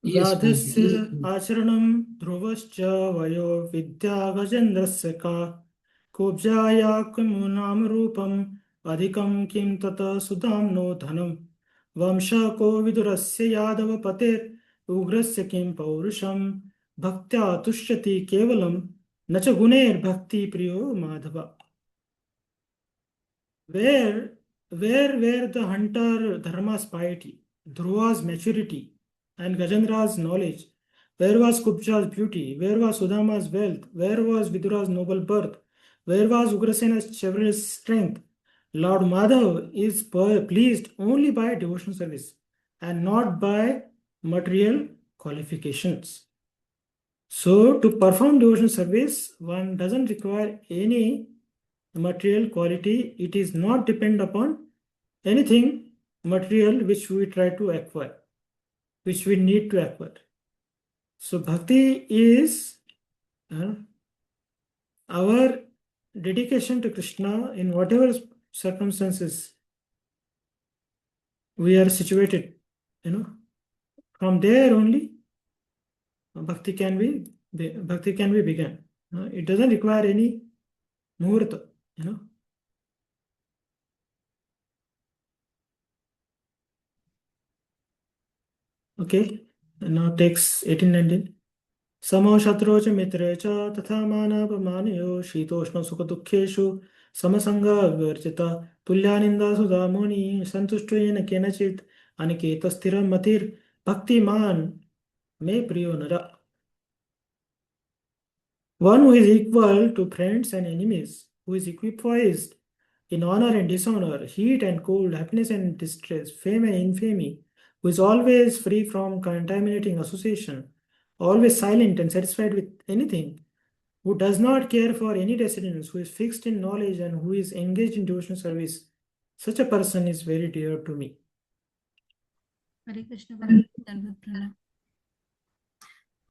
Yes, व्याधस्य Guruji. आचरणं ध्रुवश्च वयो विद्या गजेन्द्रस्य का कुब्जाया किमुनाम रूपम् अधिकं किं तत सुधां no धनं वंशः को विदुरस्य यादवपतेर् किं पौरुषं भक्त्या तुष्यति केवलं न च गुणैर्भक्ति प्रियो Madhav. Where were the hunter Dharma's piety, Dhruva's maturity, and Gajendra's knowledge? Where was Kubja's beauty? Where was Sudama's wealth? Where was Vidura's noble birth? Where was Ugrasena's chivalrous strength? Lord Madhav is pleased only by devotional service and not by material qualifications. So, to perform devotional service, one doesn't require any material quality. It is not depend upon anything material which we try to acquire, which we need to acquire. So bhakti is our dedication to Krishna in whatever circumstances we are situated. From there only bhakti can be begun. It doesn't require any muhurta. Okay, and now text 18-19. समो शत्रु च मित्रे च तथा मानापमानयो शीतोष्ण सुख दुःखेषु समसंगवर्जित तुल्यानिंदा सुधा मुनि संतुष्टो येन केनचित् अनिकेत स्थिर मतिर् भक्तिमान मे प्रियो नर. One who is equal to friends and enemies, who is equipoised in honor and dishonor, heat and cold, happiness and distress, fame and infamy, who is always free from contaminating association, always silent and satisfied with anything, who does not care for any descendants, who is fixed in knowledge and who is engaged in devotional service, such a person is very dear to me. Hare Krishna, Pranam.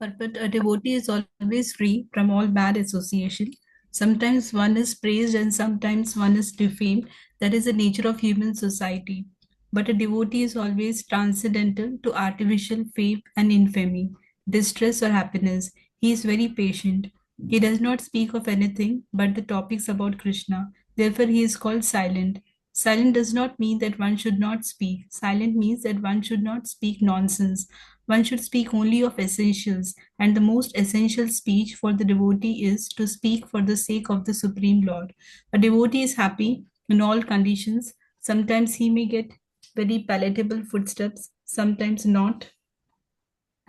But a devotee is always free from all bad association. Sometimes one is praised and sometimes one is defamed. That is the nature of human society. But a devotee is always transcendental to artificial fame and infamy, distress or happiness. He is very patient. He does not speak of anything but the topics about Krishna. Therefore, he is called silent. Silent does not mean that one should not speak. Silent means that one should not speak nonsense. One should speak only of essentials, and the most essential speech for the devotee is to speak for the sake of the Supreme Lord. A devotee is happy in all conditions. Sometimes he may get very palatable footsteps, sometimes not,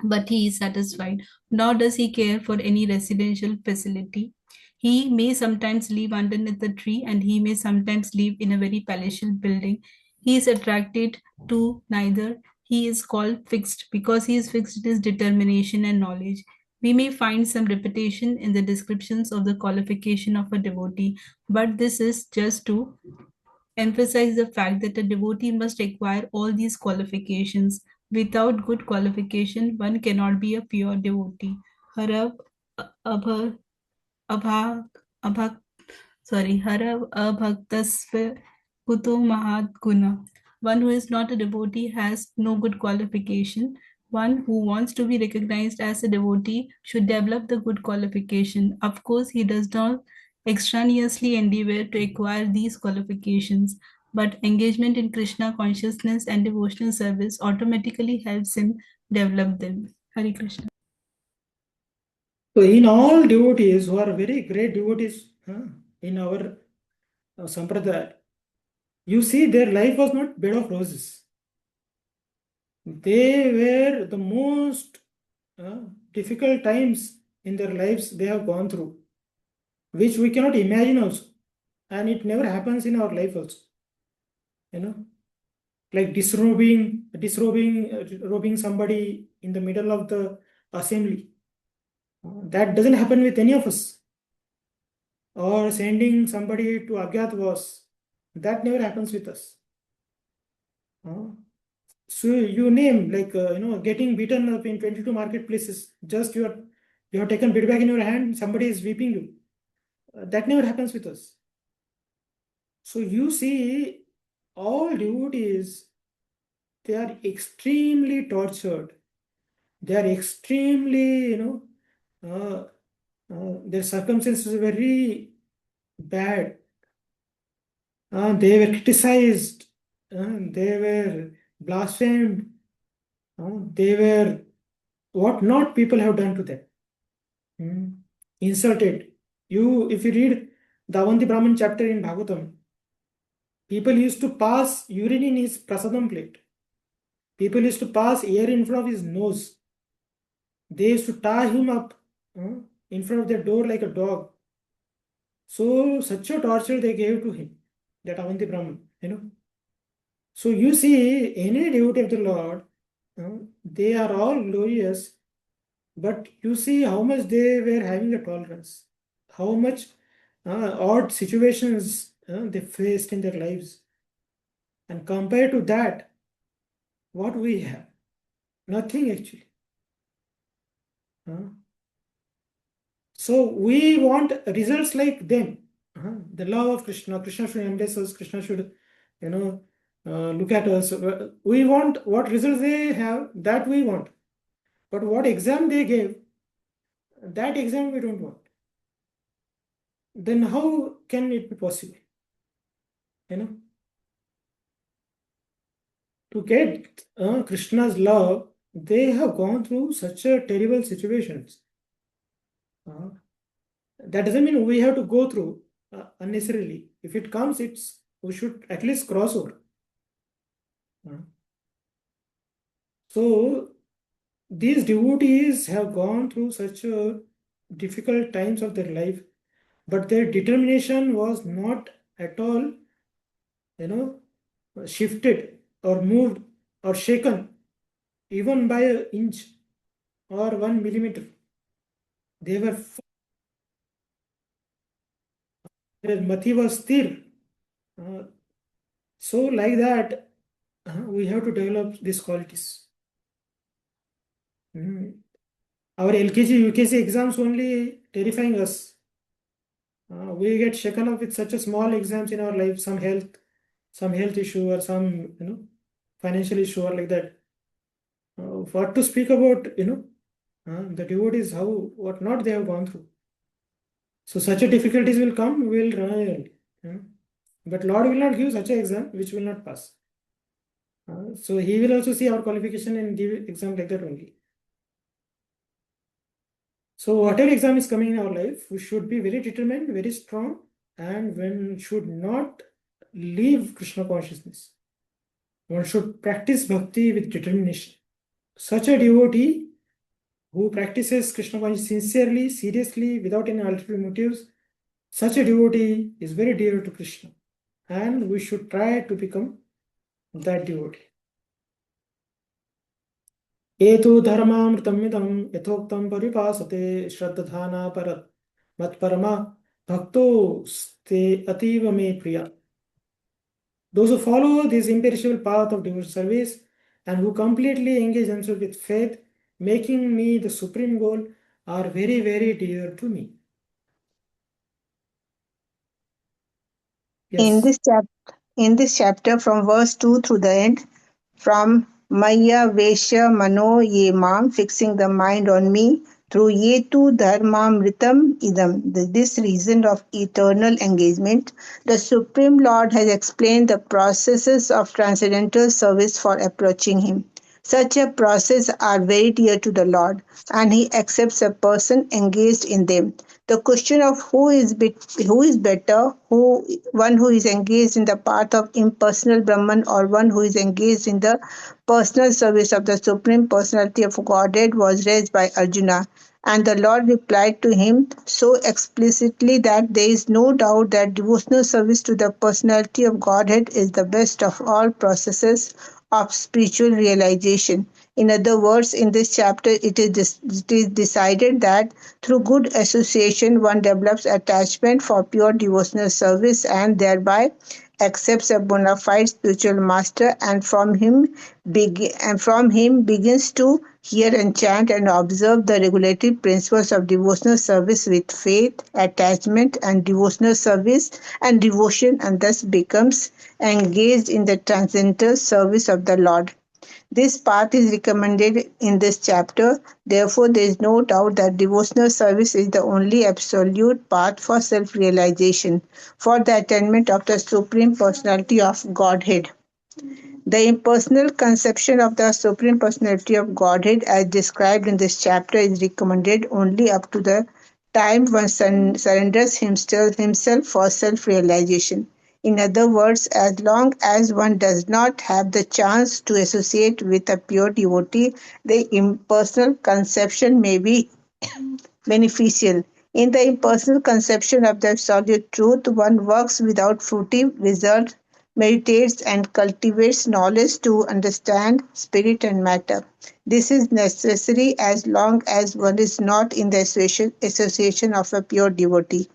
but he is satisfied, nor does he care for any residential facility. He may sometimes live underneath a tree and he may sometimes live in a very palatial building. He is attracted to neither. He is called fixed because he is fixed in his determination and knowledge. We may find some repetition in the descriptions of the qualification of a devotee, but this is just to emphasize the fact that a devotee must acquire all these qualifications. Without good qualification, one cannot be a pure devotee. Hara abha, abha, abha, hara abhaktasva kuto mahat guna. One who is not a devotee has no good qualification. One who wants to be recognized as a devotee should develop the good qualification. Of course, he does not extraneously endeavor to acquire these qualifications, but engagement in Krishna consciousness and devotional service automatically helps him develop them. Hare Krishna. So in all devotees who are very great devotees in our sampradaya, you see their life was not bed of roses. They were the most difficult times in their lives they have gone through, which we cannot imagine also, and it never happens in our life also. Like robing somebody in the middle of the assembly. That doesn't happen with any of us. Or sending somebody to Agyatavas. That never happens with us. So you name like getting beaten up in 22 marketplaces. Just you have taken bit bag in your hand. Somebody is weeping you. That never happens with us. So you see, all devotees they are extremely tortured. They are extremely, their circumstances are very bad. They were criticized. They were blasphemed. They were what not people have done to them. Insulted. If you read the Avanti Brahman chapter in Bhagavatam, people used to pass urine in his prasadam plate. People used to pass air in front of his nose. They used to tie him up in front of their door like a dog. So such a torture they gave to him, that Avanti Brahman, So you see, any devotee of the Lord, they are all glorious, but you see how much they were having a tolerance, how much odd situations they faced in their lives. And compared to that, what we have? Nothing actually. So we want results like them. The love of Krishna. Krishna should embrace us. Krishna should, look at us. We want what results they have, that we want. But what exam they gave, that exam we don't want. Then how can it be possible? To get Krishna's love, they have gone through such a terrible situations. That doesn't mean we have to go through unnecessarily. If it comes, we should at least cross over. So these devotees have gone through such difficult times of their life, but their determination was not at all, shifted or moved or shaken even by an inch or 1 millimeter. They were their mati was sthir. So like that, we have to develop these qualities. Our LKG, UKG exams only terrifying us. We get shaken up with such a small exams in our life, some health issue or some financial issue or like that. What to speak about the devotees, what not they have gone through. So such a difficulties will come, we will run away. But Lord will not give such an exam which will not pass. So he will also see our qualification and give exam like that only. So whatever exam is coming in our life, we should be very determined, very strong, and one should not leave Krishna consciousness. One should practice bhakti with determination. Such a devotee who practices Krishna consciousness sincerely, seriously, without any ulterior motives, such a devotee is very dear to Krishna. And we should try to become that devotee. Etu dharmamritamidam yatoktam paripasate shraddhana parat matparama bhakto ste ativa me priya. Those who follow this imperishable path of devotional service and who completely engage themselves with faith, making me the supreme goal, are very, very dear to me. Yes. In this chapter, from verse 2 through the end, from Maya Vesha Mano Ye Mam, fixing the mind on me, through Yetu Dharmamritam Idam, this reason of eternal engagement, the Supreme Lord has explained the processes of transcendental service for approaching Him. Such a process are very dear to the Lord, and He accepts a person engaged in them. The question of who is better, one who is engaged in the path of impersonal Brahman or one who is engaged in the personal service of the Supreme Personality of Godhead, was raised by Arjuna. And the Lord replied to him so explicitly that there is no doubt that devotional service to the Personality of Godhead is the best of all processes of spiritual realization. In other words, in this chapter, it is decided that through good association, one develops attachment for pure devotional service and thereby accepts a bona fide spiritual master, and from him begins to hear and chant and observe the regulative principles of devotional service with faith, attachment, and devotional service and devotion, and thus becomes engaged in the transcendental service of the Lord. This path is recommended in this chapter. Therefore, there is no doubt that devotional service is the only absolute path for self-realization, for the attainment of the Supreme Personality of Godhead. The impersonal conception of the Supreme Personality of Godhead, as described in this chapter, is recommended only up to the time one surrenders himself for self-realization. In other words, as long as one does not have the chance to associate with a pure devotee, the impersonal conception may be beneficial. In the impersonal conception of the absolute truth, one works without fruitive result, meditates and cultivates knowledge to understand spirit and matter. This is necessary as long as one is not in the association of a pure devotee.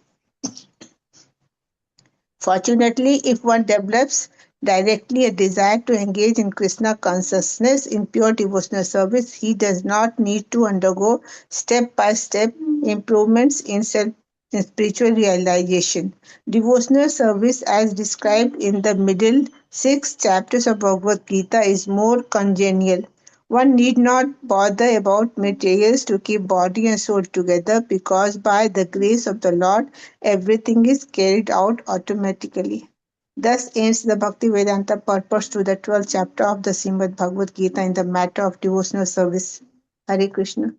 Fortunately, if one develops directly a desire to engage in Krishna consciousness in pure devotional service, he does not need to undergo step-by-step improvements in spiritual realization. Devotional service, as described in the middle 6 chapters of Bhagavad Gita, is more congenial. One need not bother about materials to keep body and soul together, because by the grace of the Lord, everything is carried out automatically. Thus ends the Bhaktivedanta purpose to the 12th chapter of the Srimad Bhagavad Gita in the matter of devotional service. Hare Krishna.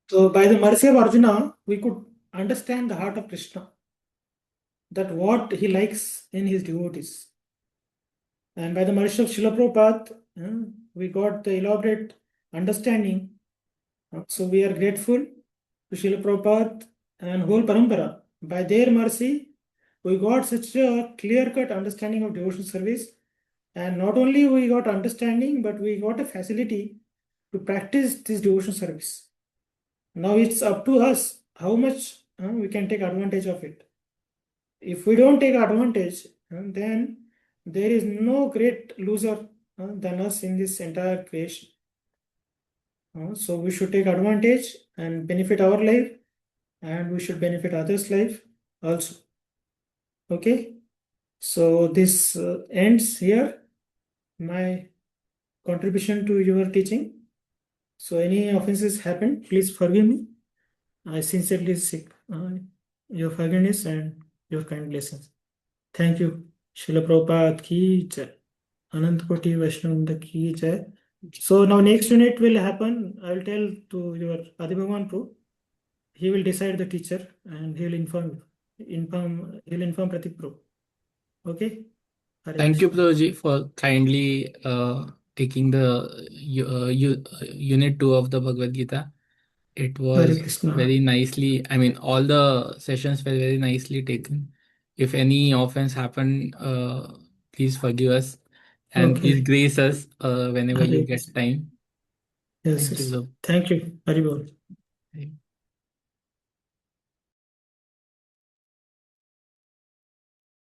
So by the mercy of Arjuna, we could understand the heart of Krishna, that what he likes in his devotees. And by the mercy of Srila Prabhupada, we got the elaborate understanding. So we are grateful to Srila Prabhupada and whole Parampara. By their mercy, we got such a clear-cut understanding of devotional service. And not only we got understanding, but we got a facility to practice this devotional service. Now it's up to us how much we can take advantage of it. If we don't take advantage, then there is no great loser than us in this entire creation. So we should take advantage and benefit our life, and we should benefit others' life also. Okay, so this ends here my contribution to your teaching. So any offenses happened, please forgive me. I sincerely seek your forgiveness and your kind blessings. Thank you. Srila Prabhupada ki jai. Anant Koti Vaishnava ki jai. So now next unit will happen. I will tell to your Adi Bhagwan Prabhu. He will decide the teacher and he will inform Pratik Prabhu. Okay. Hare Thank you, Krishna. Prabhuji, for kindly taking the unit 2 of the Bhagavad Gita. It Hare was Krishna. very nicely, I mean, all the sessions were very nicely taken. If any offense happened, please forgive us and please Okay. grace us whenever you Hare get Krishna. time. Yes, Thank you, yes. sir. Thank you. Hari Bol.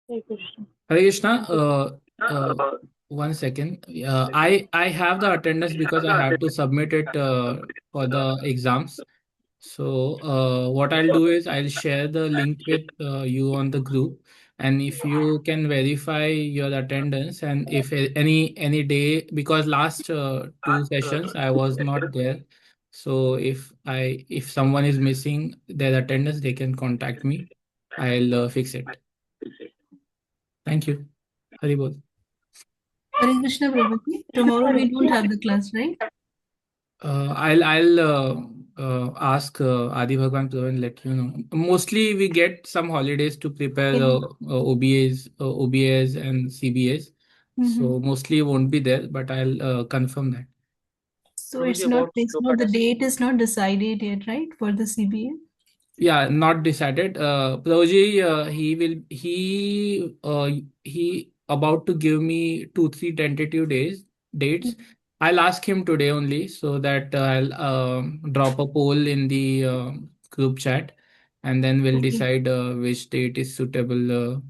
Hare Krishna. Hare Krishna, one second. I have the attendance because I have to submit it for the exams. So what I'll do is I'll share the link with you on the group, and if you can verify your attendance, and if any day, because last 2 sessions I was not there, so if someone is missing their attendance, they can contact me. I'll fix it. Thank you. Haribol. Hare Krishna Prabhuji. Tomorrow we don't have the class, right? I'll ask Adi Bhagwan Prabhu and let you know. Mostly we get some holidays to prepare OBAs and CBAs. So mostly won't be there, but I'll confirm that. So it's not the date is not decided yet, right, for the CBA? Yeah, not decided. Prabhuji, he about to give me 2-3 tentative dates. I'll ask him today only, so that I'll drop a poll in the group chat, and then we'll decide which date is suitable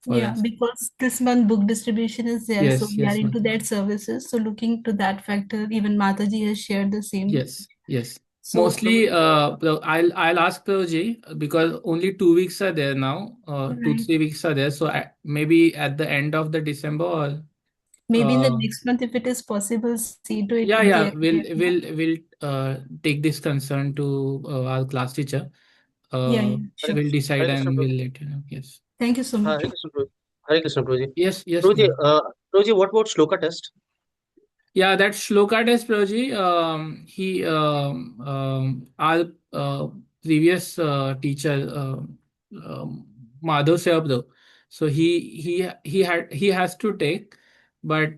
for Yeah, us. because this month book distribution is there, so Yes, we are yes, into Mataji. that services. So looking to that factor, even Mataji has shared the same. Yes, yes. So Mostly, I'll ask Prabhuji because only 2 weeks are there now. 2-3 weeks are there. So maybe at the end of the December or Maybe in the Uh, next month, if it is possible, see to it yeah, in yeah, the we'll take this concern to our class teacher. yeah, sure. We'll decide Hare Krishna, and Prabhuji. we'll let you know. Yes. Thank you so Hare much. Krishna, Prabhuji. Hare Krishna, Prabhuji. Yes, yes, Prabhuji, Neil. Prabhuji, what about shloka test? Yeah, that shloka test, Prabhuji, our previous teacher, Madhav Sehabdo, so he has to take, but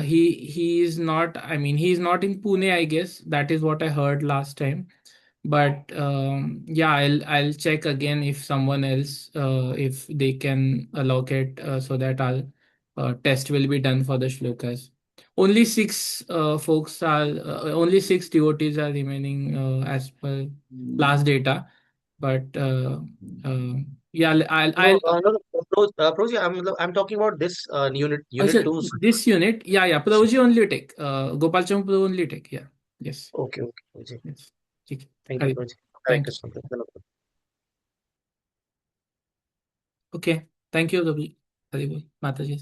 he is not. I mean, he is not in Pune, I guess. That is what I heard last time. But yeah, I'll check again if someone else, if they can allocate, so that our test will be done for the shlokas. Only only six devotees are remaining as per last data. But uh, yeah, I'll No, no, Prabhuji, I'm talking about this unit also two. this unit. Yeah, yeah. Prabhuji only take. Gopal Champu only take. Yeah. Yes. Okay, okay, Prabhuji. Yes. ठीक है. Thank you, Hari. Prabhuji. Hare Thank you. Krishna, Prabhuji. Okay. Thank you, Prabhuji. Hari bol. Mataji.